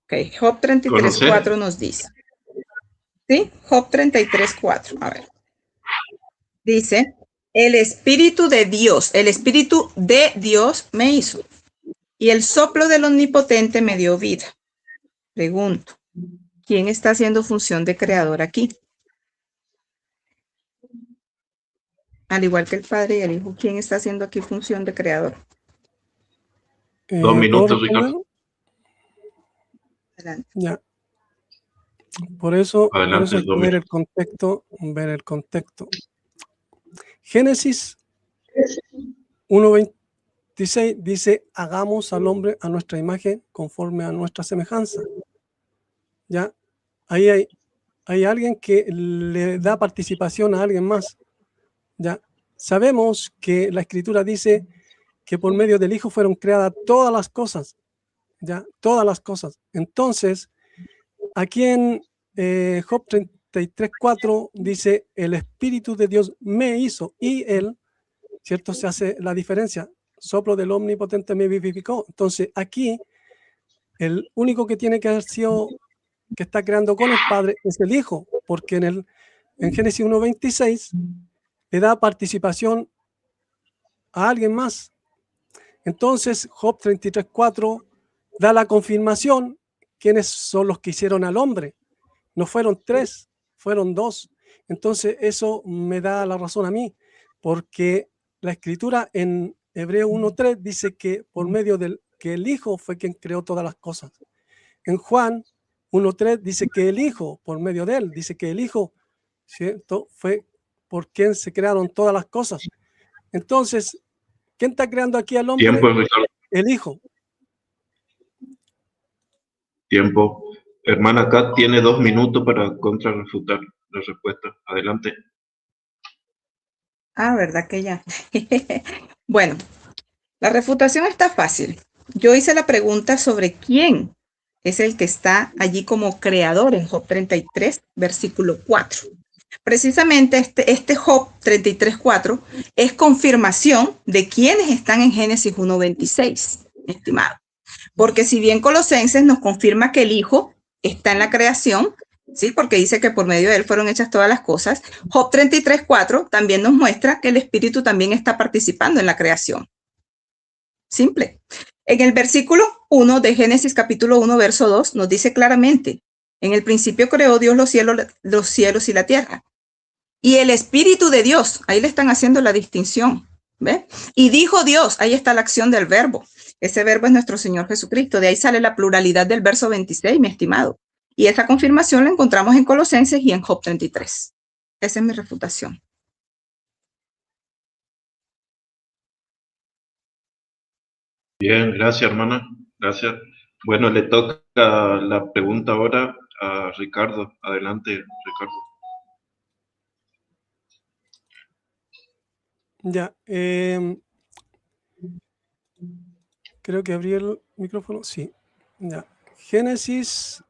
Ok, Job 33:4 nos dice. ¿Sí? Job 33:4. A ver. Dice, el Espíritu de Dios me hizo, y el soplo del Omnipotente me dio vida. Pregunto, ¿quién está haciendo función de creador aquí? Al igual que el Padre y el Hijo, ¿quién está haciendo aquí función de creador? 2 minutos, Ricardo. Adelante. Ya. Por eso hay que ver el contexto. Génesis 1:26 dice, hagamos al hombre a nuestra imagen conforme a nuestra semejanza. Ya, ahí hay alguien que le da participación a alguien más. Ya, sabemos que la Escritura dice que por medio del Hijo fueron creadas todas las cosas. Ya, todas las cosas. Entonces, aquí en Job 33:4 dice, el Espíritu de Dios me hizo, y él, ¿cierto? Se hace la diferencia. Soplo del Omnipotente me vivificó. Entonces, aquí, el único que tiene que haber sido, que está creando con el Padre, es el Hijo, porque en Génesis 1:26 le da participación a alguien más. Entonces, Job 33:4 da la confirmación quiénes son los que hicieron al hombre. No fueron 3, fueron 2. Entonces, eso me da la razón a mí, porque la escritura en Hebreo 1:3 dice que por medio del que el Hijo fue quien creó todas las cosas. En Juan 1:3 dice que el Hijo, por medio de él, dice que el Hijo, ¿cierto?, fue por quien se crearon todas las cosas. Entonces, ¿quién está creando aquí al hombre? Tiempo, Ricardo. El Hijo. Tiempo. Hermana Kat tiene 2 minutos para contrarrefutar la respuesta. Adelante. ¿Verdad que ya? Bueno, la refutación está fácil. Yo hice la pregunta sobre quién es el que está allí como creador en Job 33, versículo 4. Precisamente este Job 33:4 es confirmación de quiénes están en Génesis 1:26, estimado. Porque si bien Colosenses nos confirma que el Hijo está en la creación, ¿sí? Porque dice que por medio de él fueron hechas todas las cosas, Job 33:4 también nos muestra que el Espíritu también está participando en la creación. Simple. En el versículo 1 de Génesis capítulo 1, verso 2, nos dice claramente, en el principio creó Dios los cielos y la tierra. Y el Espíritu de Dios, ahí le están haciendo la distinción, ¿ve? Y dijo Dios, ahí está la acción del verbo. Ese verbo es nuestro Señor Jesucristo. De ahí sale la pluralidad del verso 26, mi estimado. Y esa confirmación la encontramos en Colosenses y en Job 33. Esa es mi refutación. Bien, gracias, hermana. Gracias. Bueno, le toca la pregunta ahora a Ricardo. Adelante, Ricardo. Ya. Creo que abrí el micrófono. Sí. Ya. Génesis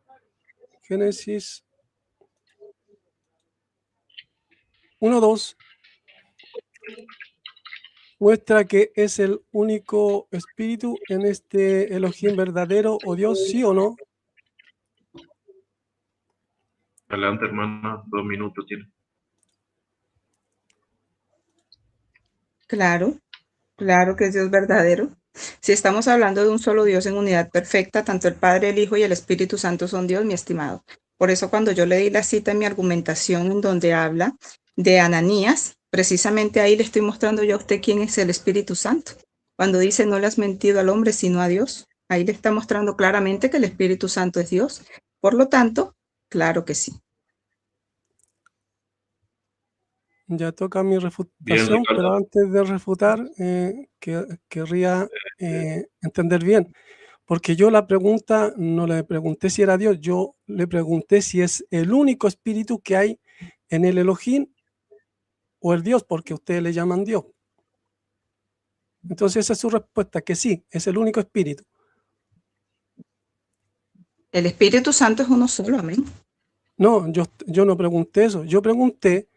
1:2 muestra que es el único espíritu en este Elohim verdadero o Dios, ¿sí o no? Adelante, hermana. 2 minutos tiene. Claro, claro que es Dios verdadero. Si estamos hablando de un solo Dios en unidad perfecta, tanto el Padre, el Hijo y el Espíritu Santo son Dios, mi estimado. Por eso cuando yo le di la cita en mi argumentación en donde habla de Ananías, precisamente ahí le estoy mostrando yo a usted quién es el Espíritu Santo. Cuando dice no le has mentido al hombre sino a Dios, ahí le está mostrando claramente que el Espíritu Santo es Dios. Por lo tanto, claro que sí. Ya toca mi refutación, Ricardo. pero antes de refutar, querría entender bien, porque yo la pregunta no le pregunté si era Dios, yo le pregunté si es el único espíritu que hay en el Elohim o el Dios, porque ustedes le llaman Dios. Entonces esa es su respuesta, que sí, es el único espíritu. El Espíritu Santo es uno solo, amén. No, yo no pregunté eso, yo pregunté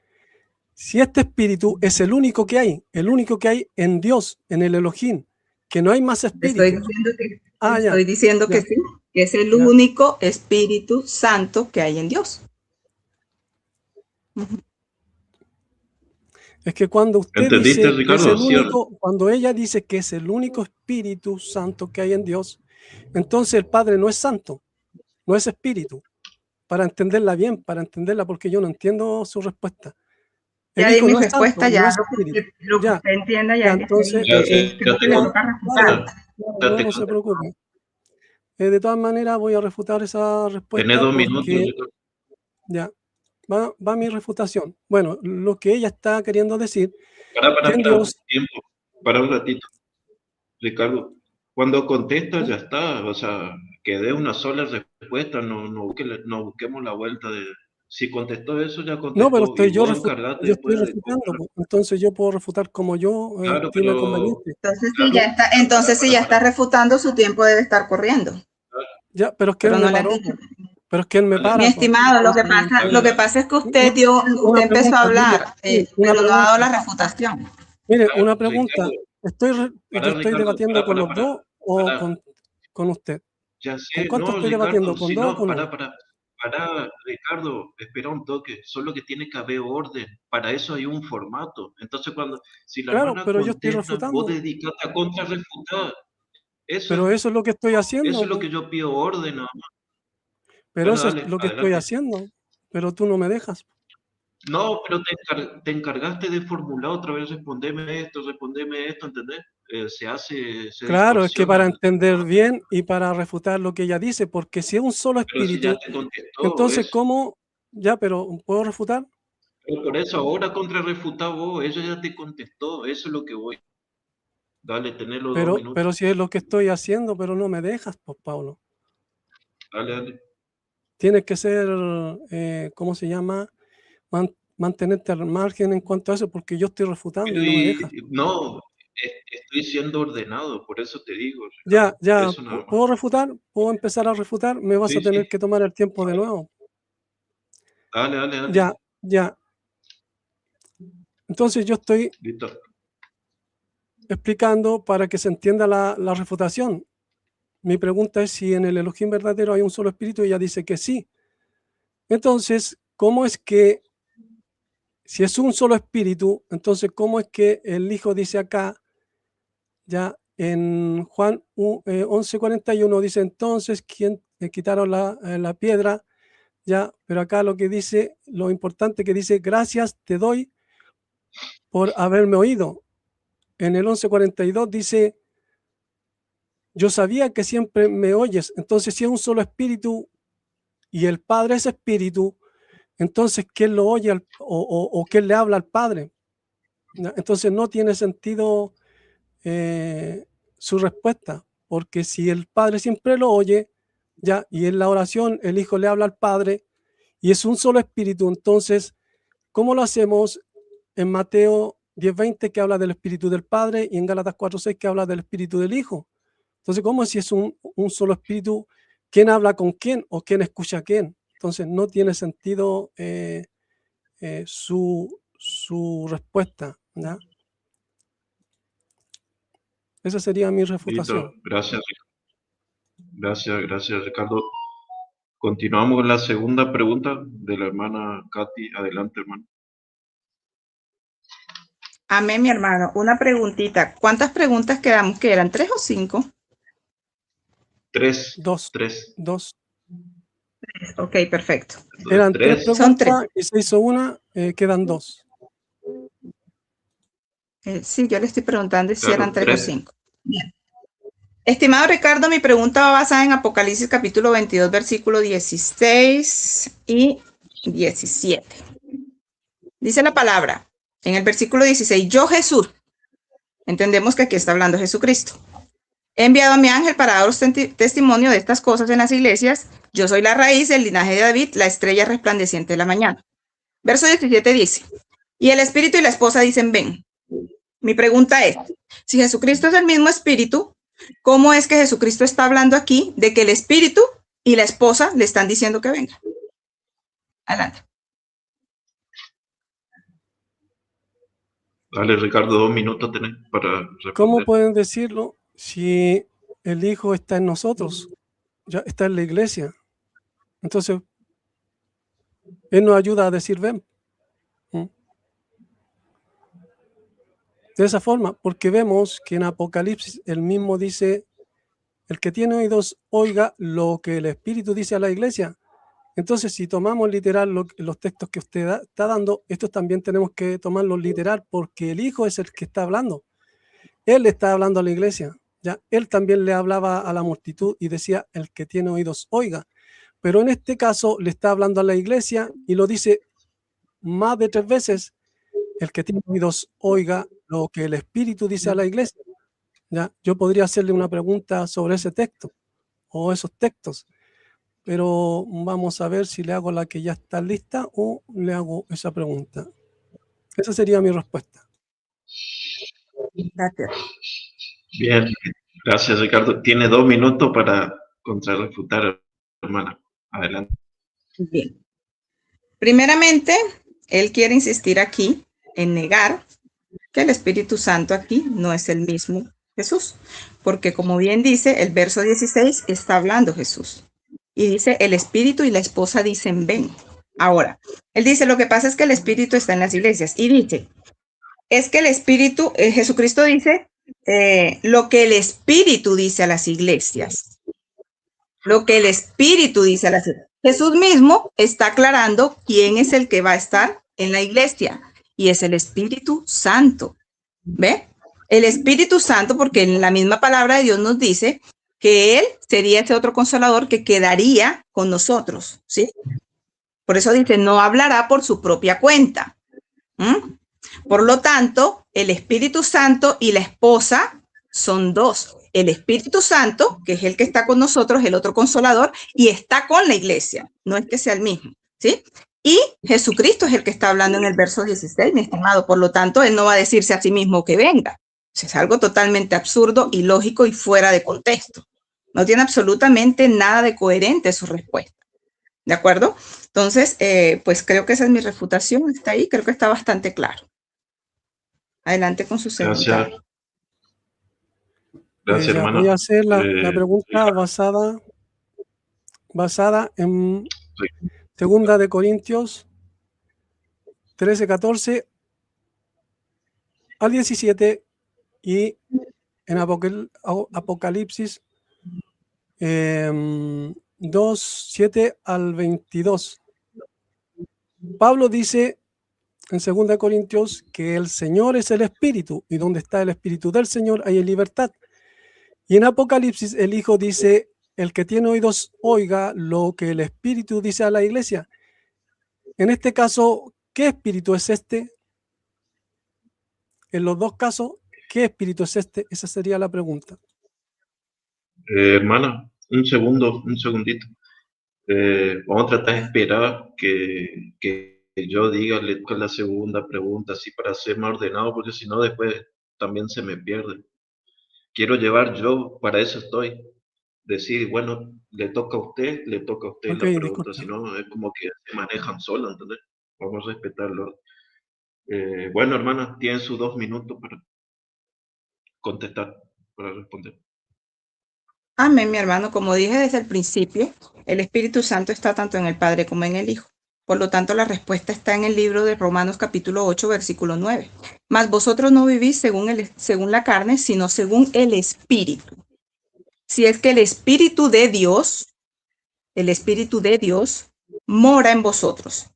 si este espíritu es el único que hay en Dios, en el Elohim, que no hay más espíritus. Estoy diciendo que sí, que es el único Espíritu Santo que hay en Dios. Es que cuando usted ¿Entendiste, dice Ricardo? que es el único, cuando ella dice que es el único Espíritu Santo que hay en Dios, entonces el Padre no es santo, no es espíritu. Para entenderla bien, porque yo no entiendo su respuesta. Ya di mi respuesta, ya lo que usted entienda, ya entonces, no se preocupe. De todas maneras, voy a refutar esa respuesta. Tiene 2 minutos. Ya, va mi refutación. Bueno, lo que ella está queriendo decir. Para un ratito. Ricardo, cuando contesta ya está, o sea, que dé una sola respuesta, no busquemos la vuelta de... Si contestó eso, ya contestó. No, pero estoy yo estoy refutando, entonces yo puedo refutar como yo estime conveniente. Entonces si ya está refutando, su tiempo debe estar corriendo. Ya, pero es que él me paró. Pero es que él me para. Mi estimado, lo que pasa es que usted empezó a hablar, pero no ha dado la refutación. Mire, una pregunta. Yo estoy debatiendo con los dos o con usted. Ya sé, ¿Con cuánto estoy debatiendo? ¿Con dos o con uno? Para, Ricardo, espera un toque, solo que tiene que haber orden, para eso hay un formato. Entonces, si la Claro, hermana pero yo estoy contesta, vos refutando. dedicate a contrarrefutar. Pero eso es lo que estoy Eso haciendo, es lo po. que yo pido orden, nada más. Pero Bueno, eso es dale, lo que estoy adelante. haciendo. Pero tú no me dejas. No, pero te encargaste de formular otra vez, respondeme esto, ¿entendés? Se Claro, es que distorsiona para el entender lenguaje. bien y para refutar lo que ella dice, porque si es un solo Pero si ya espíritu, te contestó entonces eso. ¿cómo? Ya, pero ¿puedo refutar? Pero por eso ahora contrarrefuta vos, ella ya te contestó, eso es lo que voy. Dale, tenés los 2 minutos. Pero si es lo que estoy haciendo, pero no me dejas, pues, Pablo. Dale, dale. Tienes que ser, ¿cómo se llama? Mantenerte al margen en cuanto a eso, porque yo estoy refutando Pero y no me dejas. no, estoy siendo ordenado, por eso te digo, Ya, Ricardo. ya, Eso nada más. ¿puedo refutar? ¿Puedo empezar a refutar? Me vas a Sí, tener sí. que tomar el tiempo de nuevo. Dale, dale, dale. Ya, ya. Entonces yo estoy Listo. explicando para que se entienda la refutación. Mi pregunta es si en el Elohim verdadero hay un solo espíritu, y ella dice que sí. Entonces, ¿cómo es que, si es un solo espíritu, entonces cómo es que el Hijo dice acá, ya en Juan 11:41 dice, entonces, ¿quién le quitaron la piedra? Ya, pero acá lo que dice, lo importante que dice, gracias te doy por haberme oído. En el 11:42 dice, yo sabía que siempre me oyes. Entonces, si es un solo espíritu y el Padre es espíritu, entonces, ¿quién lo oye o quién le habla al Padre? Entonces, no tiene sentido su respuesta, porque si el Padre siempre lo oye, ya, y en la oración el Hijo le habla al Padre y es un solo espíritu, entonces, ¿cómo lo hacemos en Mateo 10:20 que habla del espíritu del Padre y en Gálatas 4:6 que habla del espíritu del Hijo? Entonces, ¿cómo si es un solo espíritu? ¿Quién habla con quién o quién escucha a quién? Entonces, no tiene sentido su respuesta, ¿ya? Esa sería mi Listo. refutación. Gracias, gracias, Ricardo. Continuamos con la segunda pregunta de la hermana Katy. Adelante, hermano. Amén, mi hermano. Una preguntita. ¿Cuántas preguntas quedamos? ¿Que eran 3 o 5? Tres. Dos. Tres. Ok, perfecto. Eran 3 Tres. Son 3. preguntas y se hizo una, quedan 2. Sí, yo le estoy preguntando si eran Claro, 3 o tres. 5. Bien. Estimado Ricardo, mi pregunta va basada en Apocalipsis capítulo 22, versículo 16 y 17. Dice la palabra en el versículo 16, yo Jesús, entendemos que aquí está hablando Jesucristo, he enviado a mi ángel para daros testimonio de estas cosas en las iglesias. Yo soy la raíz del linaje de David, la estrella resplandeciente de la mañana. Verso 17 dice, y el espíritu y la esposa dicen, ven. Mi pregunta es, si Jesucristo es el mismo espíritu, ¿cómo es que Jesucristo está hablando aquí de que el espíritu y la esposa le están diciendo que venga? Adelante. Dale, Ricardo, 2 minutos tenés para responder. ¿Cómo pueden decirlo si el Hijo está en nosotros? Ya está en la iglesia. Entonces, Él nos ayuda a decir ven. De esa forma, porque vemos que en Apocalipsis el mismo dice, el que tiene oídos oiga lo que el Espíritu dice a la iglesia. Entonces, si tomamos literal los textos que usted está dando, estos también tenemos que tomarlos literal, porque el Hijo es el que está hablando. Él está hablando a la iglesia. Ya, él también le hablaba a la multitud y decía, el que tiene oídos oiga. Pero en este caso le está hablando a la iglesia y lo dice más de 3 veces, el que tiene oídos oiga lo que el Espíritu dice a la iglesia. ¿Ya? Yo podría hacerle una pregunta sobre ese texto o esos textos, pero vamos a ver si le hago la que ya está lista o le hago esa pregunta. Esa sería mi respuesta. Gracias. Bien, gracias, Ricardo. Tiene 2 minutos para contrarrefutar, hermana. Adelante. Bien. Primeramente, él quiere insistir aquí en negar que el Espíritu Santo aquí no es el mismo Jesús, porque como bien dice el verso 16, está hablando Jesús. y dice, el espíritu y la esposa dicen, ven. Ahora, él dice, lo que pasa es que el espíritu está en las iglesias. Y dice, es que el espíritu, Jesucristo dice, lo que el espíritu dice a las iglesias. Lo que el espíritu dice a las iglesias. Jesús mismo está aclarando quién es el que va a estar en la iglesia. Y es el Espíritu Santo. ¿Ve? El Espíritu Santo, porque en la misma palabra de Dios nos dice que Él sería ese otro consolador que quedaría con nosotros, ¿sí? Por eso dice, no hablará por su propia cuenta. Por lo tanto, el Espíritu Santo y la esposa son dos. El Espíritu Santo, que es el que está con nosotros, el otro consolador, y está con la iglesia. No es que sea el mismo, ¿sí? Y Jesucristo es el que está hablando en el verso 16, mi estimado. Por lo tanto, Él no va a decirse a sí mismo que venga. Es algo totalmente absurdo, ilógico y fuera de contexto. No tiene absolutamente nada de coherente su respuesta. ¿De acuerdo? Entonces, pues creo que esa es mi refutación. Está ahí, creo que está bastante claro. Adelante con su segunda. Gracias. Gracias, hermana. Voy a hacer la pregunta basada en Segunda de Corintios 13, 14 al 17 y en Apocalipsis 2, 7 al 22. Pablo dice en 2 Corintios que el Señor es el Espíritu y donde está el Espíritu del Señor hay libertad. Y en Apocalipsis el Hijo dice, el que tiene oídos oiga lo que el Espíritu dice a la iglesia. En este caso, ¿qué espíritu es este? En los dos casos, ¿qué espíritu es este? Esa sería la pregunta. Hermana, un segundito. Vamos a tratar de esperar que yo diga la segunda pregunta, así para ser más ordenado, porque si no después también se me pierde. Quiero llevar yo, para eso estoy. Decir, bueno, le toca a usted Okay, la pregunta, disculpa. si no es como que se manejan solos, ¿entendés? Vamos a respetarlo. Bueno, hermana, tienen sus 2 minutos para contestar, para responder. Amén, mi hermano. Como dije desde el principio, el Espíritu Santo está tanto en el Padre como en el Hijo. Por lo tanto, la respuesta está en el libro de Romanos capítulo 8, versículo 9. Mas vosotros no vivís según la carne, sino según el Espíritu. Si es que el Espíritu de Dios mora en vosotros.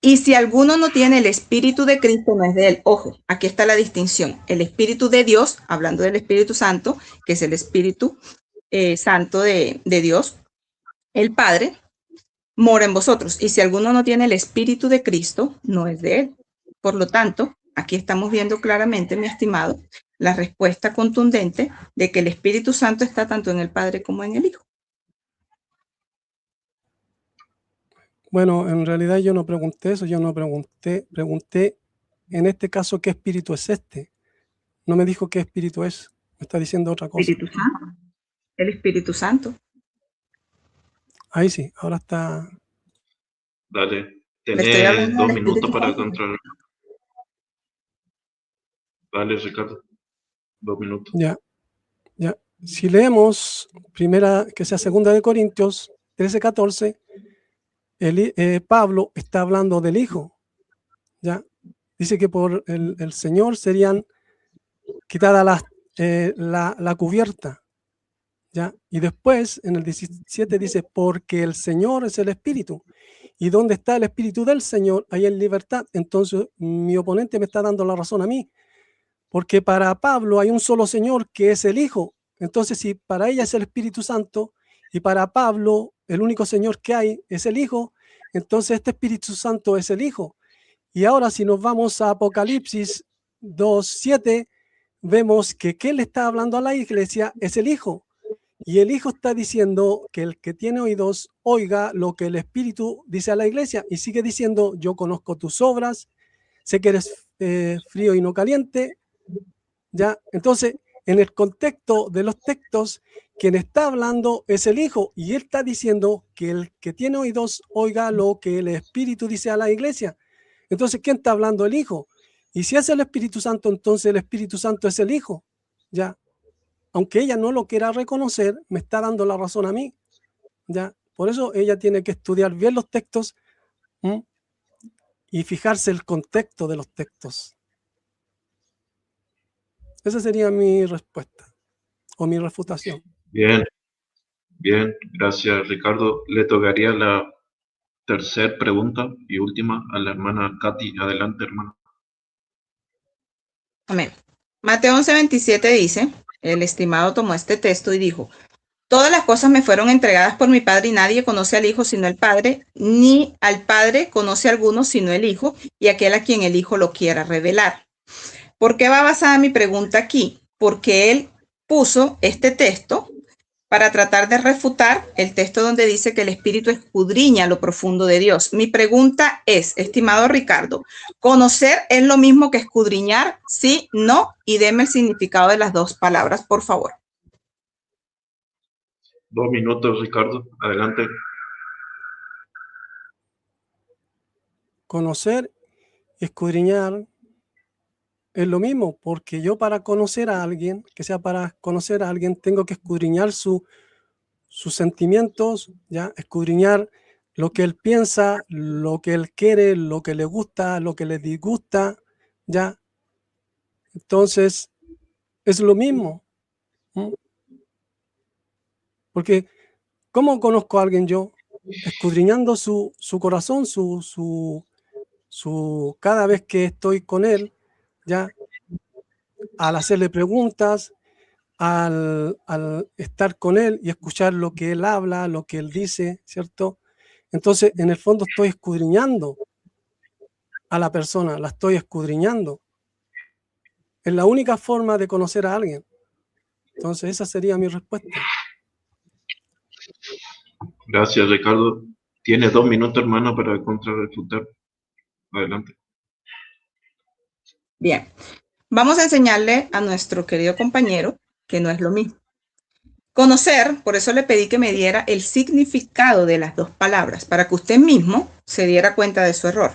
Y si alguno no tiene el Espíritu de Cristo, no es de él. Ojo, aquí está la distinción. El Espíritu de Dios, hablando del Espíritu Santo, que es el Espíritu Santo de Dios, el Padre, mora en vosotros. Y si alguno no tiene el Espíritu de Cristo, no es de él. Por lo tanto, aquí estamos viendo claramente, mi estimado, la respuesta contundente de que el Espíritu Santo está tanto en el Padre como en el Hijo. Bueno, en realidad yo no pregunté eso, pregunté en este caso qué espíritu es este. No me dijo qué espíritu es, me está diciendo otra cosa. Espíritu Santo. El Espíritu Santo. Ahí sí, ahora está. Dale, tenés 2 minutos para controlar. Dale, Ricardo, 2 minutos. Ya. Si leemos que sea 2 de Corintios 13, 14, Pablo está hablando del Hijo. ¿Ya? Dice que por el Señor serían quitadas la cubierta. ¿Ya? Y después en el 17 dice, porque el Señor es el Espíritu. Y donde está el Espíritu del Señor, hay en libertad. Entonces mi oponente me está dando la razón a mí. Porque para Pablo hay un solo Señor que es el Hijo. Entonces, si para ella es el Espíritu Santo y para Pablo el único Señor que hay es el Hijo, entonces este Espíritu Santo es el Hijo. Y ahora si nos vamos a Apocalipsis 2:7, vemos que quien le está hablando a la iglesia es el Hijo. Y el Hijo está diciendo que el que tiene oídos oiga lo que el Espíritu dice a la iglesia. Y sigue diciendo, yo conozco tus obras, sé que eres frío y no caliente. ¿Ya? Entonces, en el contexto de los textos, quien está hablando es el Hijo y él está diciendo que el que tiene oídos oiga lo que el Espíritu dice a la iglesia. Entonces, ¿quién está hablando? El Hijo. Y si es el Espíritu Santo, entonces el Espíritu Santo es el Hijo. ¿Ya? Aunque ella no lo quiera reconocer, me está dando la razón a mí. ¿Ya? Por eso ella tiene que estudiar bien los textos y fijarse el contexto de los textos. Esa sería mi respuesta o mi refutación. Bien, bien, gracias Ricardo. Le tocaría la tercera pregunta y última a la hermana Katy. Adelante, hermana. Amén. Mateo 11:27 dice, el estimado tomó este texto y dijo, todas las cosas me fueron entregadas por mi Padre y nadie conoce al Hijo sino el Padre, ni al Padre conoce a alguno sino el Hijo y aquel a quien el Hijo lo quiera revelar. ¿Por qué va basada mi pregunta aquí? Porque él puso este texto para tratar de refutar el texto donde dice que el Espíritu escudriña lo profundo de Dios. Mi pregunta es, estimado Ricardo, ¿conocer es lo mismo que escudriñar? Sí, no, y deme el significado de las dos palabras, por favor. 2 minutos, Ricardo. Adelante. Conocer y escudriñar es lo mismo, porque yo para conocer a alguien, que sea para conocer a alguien, tengo que escudriñar sus sentimientos, ya escudriñar lo que él piensa, lo que él quiere, lo que le gusta, lo que le disgusta, ya. Entonces, es lo mismo. Porque, ¿cómo conozco a alguien yo? Escudriñando su corazón, cada vez que estoy con él, ya, al hacerle preguntas, al estar con él y escuchar lo que él habla, lo que él dice, ¿cierto? Entonces, en el fondo estoy escudriñando a la persona, la estoy escudriñando. Es la única forma de conocer a alguien. Entonces, esa sería mi respuesta. Gracias, Ricardo. Tienes 2 minutos, hermano, para contrarrefutar. Adelante. Bien, vamos a enseñarle a nuestro querido compañero que no es lo mismo. Conocer, por eso le pedí que me diera el significado de las dos palabras, para que usted mismo se diera cuenta de su error.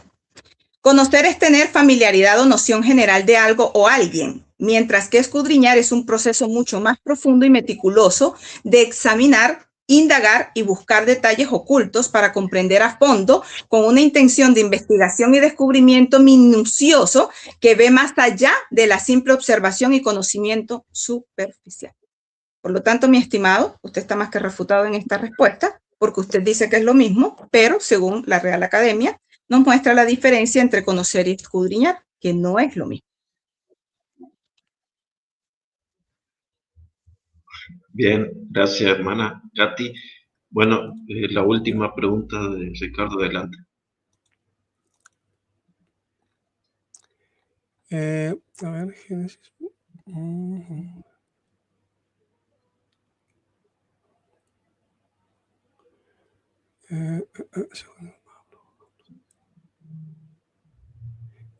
Conocer es tener familiaridad o noción general de algo o alguien, mientras que escudriñar es un proceso mucho más profundo y meticuloso de examinar, indagar y buscar detalles ocultos para comprender a fondo con una intención de investigación y descubrimiento minucioso que ve más allá de la simple observación y conocimiento superficial. Por lo tanto, mi estimado, usted está más que refutado en esta respuesta, porque usted dice que es lo mismo, pero según la Real Academia, nos muestra la diferencia entre conocer y escudriñar, que no es lo mismo. Bien, gracias, hermana Katy. Bueno, la última pregunta de Ricardo, adelante. A ver, Génesis.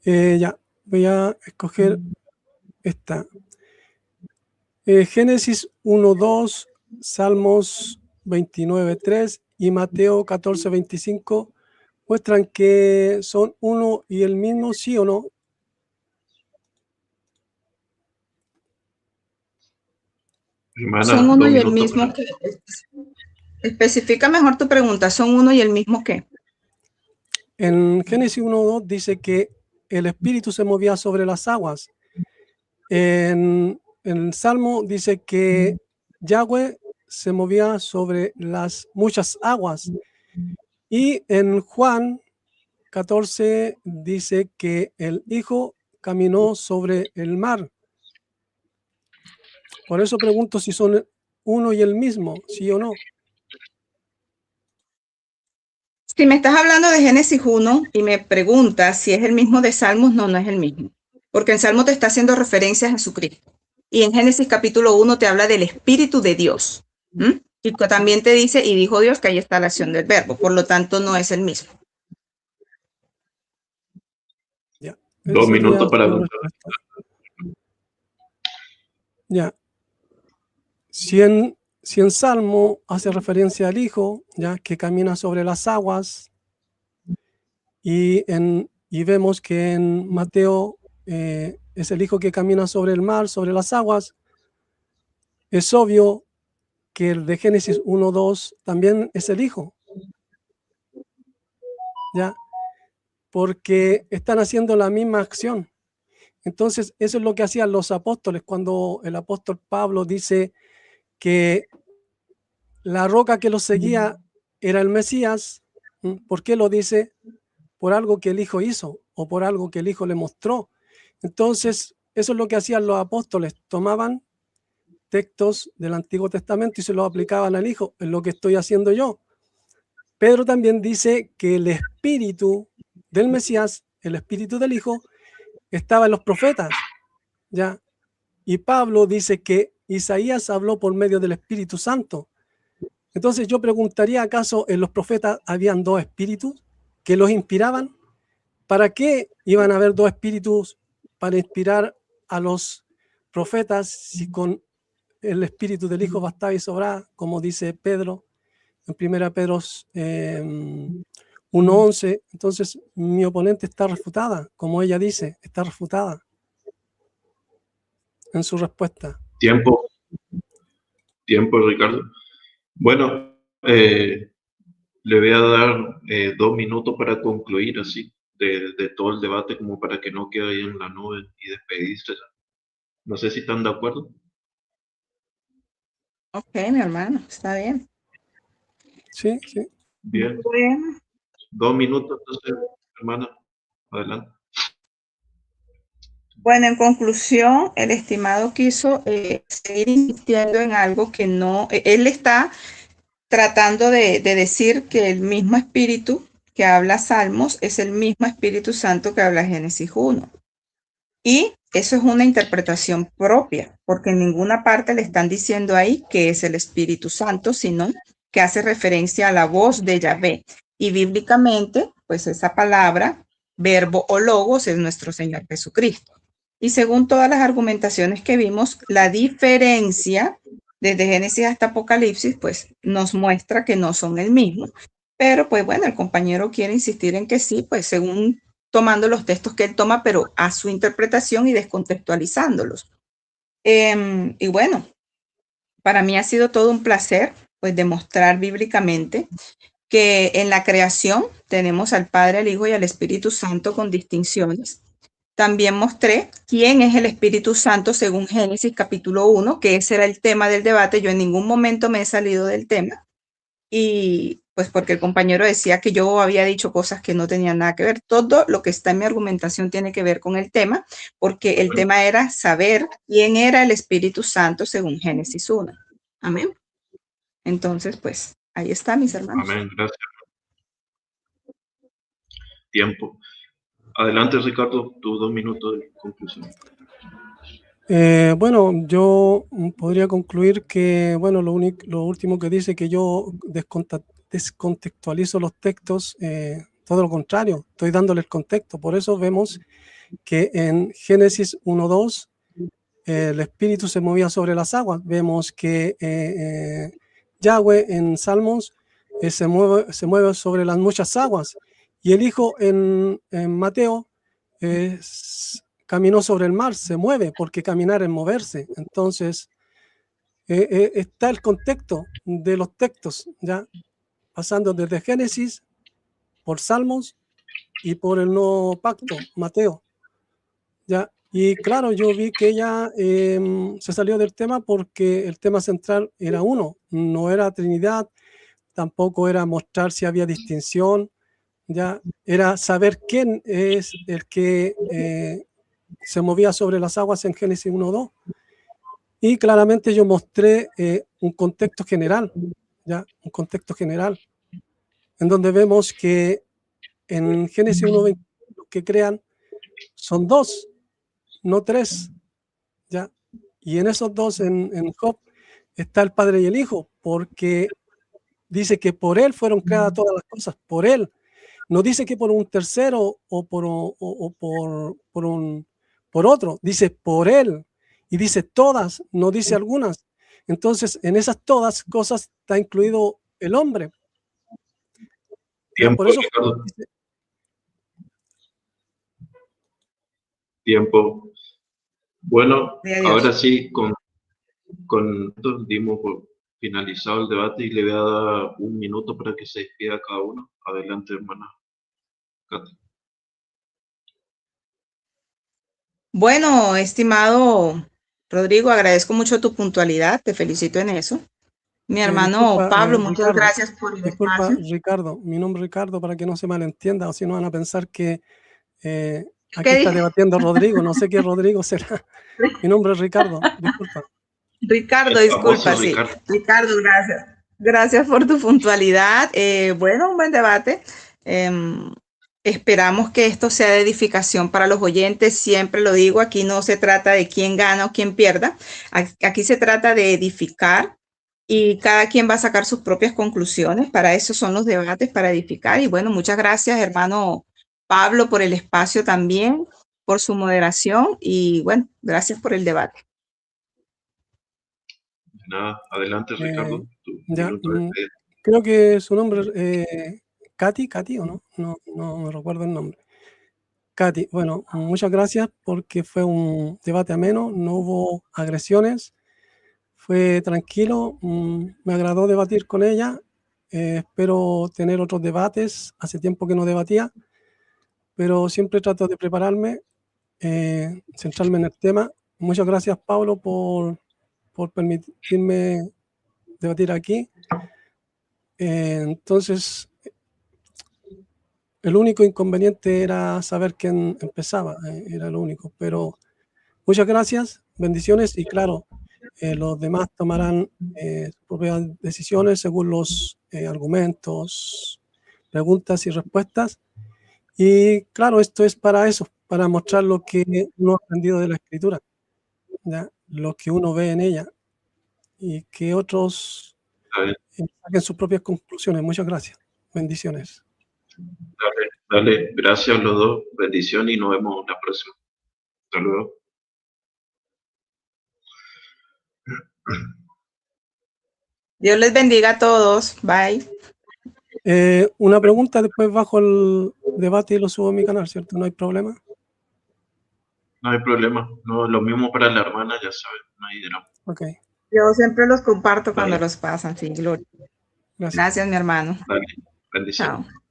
Ya, voy a escoger esta. Génesis 1:2, Salmos 29:3 y Mateo 14:25 muestran que son uno y el mismo, ¿sí o no? Hermana, Son uno 2 y el minutos. mismo que... Especifica mejor tu pregunta, ¿son uno y el mismo qué? En Génesis 1:2 dice que el Espíritu se movía sobre las aguas. En el Salmo dice que Yahweh se movía sobre las muchas aguas. Y en Juan 14 dice que el Hijo caminó sobre el mar. Por eso pregunto si son uno y el mismo, sí o no. Si me estás hablando de Génesis 1 y me preguntas si es el mismo de Salmos, no, no es el mismo. Porque en Salmo te está haciendo referencia a Jesucristo. Y en Génesis capítulo 1 te habla del Espíritu de Dios. Y también te dice, y dijo Dios, que ahí está la acción del verbo. Por lo tanto, no es el mismo. Ya. 2 minutos para contestar. Ya. Si en Salmo hace referencia al Hijo, ya que camina sobre las aguas, y vemos que en Mateo es el Hijo que camina sobre el mar, sobre las aguas, es obvio que el de Génesis 1:2 también es el Hijo, ¿ya? Porque están haciendo la misma acción. Entonces, eso es lo que hacían los apóstoles cuando el apóstol Pablo dice que la roca que los seguía era el Mesías. ¿Por qué lo dice? Por algo que el Hijo hizo o por algo que el Hijo le mostró. Entonces, eso es lo que hacían los apóstoles. Tomaban textos del Antiguo Testamento y se los aplicaban al Hijo. Es lo que estoy haciendo yo. Pedro también dice que el espíritu del Mesías, el espíritu del Hijo, estaba en los profetas, ¿ya? Y Pablo dice que Isaías habló por medio del Espíritu Santo. Entonces yo preguntaría, ¿acaso en los profetas habían dos espíritus que los inspiraban? ¿Para qué iban a haber dos espíritus para inspirar a los profetas si con el espíritu del Hijo bastaba y sobraba, como dice Pedro en 1 Pedro 1:11? Entonces mi oponente está refutada, como ella dice, está refutada en su respuesta. Tiempo, Ricardo. Bueno, le voy a dar 2 minutos para concluir así de todo el debate, como para que no quede ahí en la nube y despedirse. No sé si están de acuerdo. Ok, mi hermano, está bien. Sí, sí. Bien, Bueno, 2 minutos, entonces, hermana, adelante. Bueno, en conclusión, el estimado quiso seguir insistiendo en algo que no, él está tratando de decir que el mismo espíritu que habla Salmos es el mismo Espíritu Santo que habla Génesis 1. Y eso es una interpretación propia, porque en ninguna parte le están diciendo ahí que es el Espíritu Santo, sino que hace referencia a la voz de Yahvé. Y bíblicamente, pues esa palabra, verbo o logos, es nuestro Señor Jesucristo. Y según todas las argumentaciones que vimos, la diferencia desde Génesis hasta Apocalipsis, pues nos muestra que no son el mismo. Pero pues bueno, el compañero quiere insistir en que sí, pues según tomando los textos que él toma, pero a su interpretación y descontextualizándolos. Y bueno, para mí ha sido todo un placer, pues demostrar bíblicamente que en la creación tenemos al Padre, al Hijo y al Espíritu Santo con distinciones. También mostré quién es el Espíritu Santo según Génesis capítulo 1, que ese era el tema del debate. Yo en ningún momento me he salido del tema. Y pues porque el compañero decía que yo había dicho cosas que no tenían nada que ver. Todo lo que está en mi argumentación tiene que ver con el tema, porque el tema era saber quién era el Espíritu Santo según Génesis 1. Amén. Entonces, pues ahí está, mis hermanos. Amén, gracias. Tiempo. Adelante, Ricardo, tus 2 minutos de conclusión. Bueno, yo podría concluir que, bueno, lo último que dice que yo descontextualizo los textos, todo lo contrario, estoy dándole el contexto. Por eso vemos que en Génesis 1:2 el espíritu se movía sobre las aguas. Vemos que Yahweh en Salmos se mueve sobre las muchas aguas. Y el Hijo en Mateo caminó sobre el mar, se mueve, porque caminar es moverse. Entonces, está el contexto de los textos, ya pasando desde Génesis, por Salmos y por el Nuevo Pacto, Mateo. Ya. Y claro, yo vi que ella se salió del tema porque el tema central era uno, no era Trinidad, tampoco era mostrar si había distinción, ya era saber quién es el que se movía sobre las aguas en Génesis 1:2. Y claramente yo mostré un contexto general, ya, un contexto general, en donde vemos que en Génesis 1:20 los que crean son dos, no tres, ya. Y en esos dos, en Job, está el Padre y el Hijo, porque dice que por él fueron creadas todas las cosas, por él. No dice que por un tercero o por otro, dice por él. Y dice todas, no dice algunas. Entonces, en esas todas cosas está incluido el hombre. ¿Ya? Tiempo, Por eso Ricardo. dice, Tiempo. Bueno, Adiós. ahora sí, con esto dimos por finalizado el debate y le voy a dar un minuto para que se despida cada uno. Adelante, hermana Katy. Bueno, estimado Rodrigo, agradezco mucho tu puntualidad, te felicito en eso. Mi hermano Disculpa, Pablo, muchas Ricardo, gracias por el disculpa, espacio. Ricardo, mi nombre es Ricardo para que no se malentienda o si no van a pensar que aquí ¿Qué está dije? debatiendo Rodrigo, no sé qué Rodrigo será. Mi nombre es Ricardo, disculpa. Ricardo, El famoso disculpa, sí. Ricardo. Ricardo, gracias. Gracias por tu puntualidad. Bueno, un buen debate. Esperamos que esto sea de edificación para los oyentes. Siempre lo digo, aquí no se trata de quién gana o quién pierda. Aquí se trata de edificar y cada quien va a sacar sus propias conclusiones. Para eso son los debates, para edificar. Y bueno, muchas gracias, hermano Pablo, por el espacio también, por su moderación y bueno, gracias por el debate. Nada, adelante, Ricardo. Tu Ya, minuto de despedida. creo que su nombre Katy o no, no me recuerdo el nombre. Katy, bueno, muchas gracias porque fue un debate ameno, no hubo agresiones, fue tranquilo, me agradó debatir con ella, espero tener otros debates, hace tiempo que no debatía, pero siempre trato de prepararme, centrarme en el tema. Muchas gracias, Pablo, por permitirme debatir aquí. Entonces, el único inconveniente era saber quién empezaba, era lo único, pero muchas gracias, bendiciones y claro, los demás tomarán sus propias decisiones según los argumentos, preguntas y respuestas. Y claro, esto es para eso, para mostrar lo que uno ha aprendido de la escritura, ¿ya? Lo que uno ve en ella y que otros saquen sus propias conclusiones. Muchas gracias, bendiciones. Dale, gracias a los dos, bendición y nos vemos en la próxima. Hasta luego. Dios les bendiga a todos. Bye. Una pregunta, después bajo el debate y lo subo a mi canal, ¿cierto? No hay problema. No hay problema. No, lo mismo para la hermana, ya saben, no hay drama. Ok. Yo siempre los comparto Dale. cuando los pasan, sí, gloria. Gracias. Gracias, mi hermano. Dale, bendición. Chao.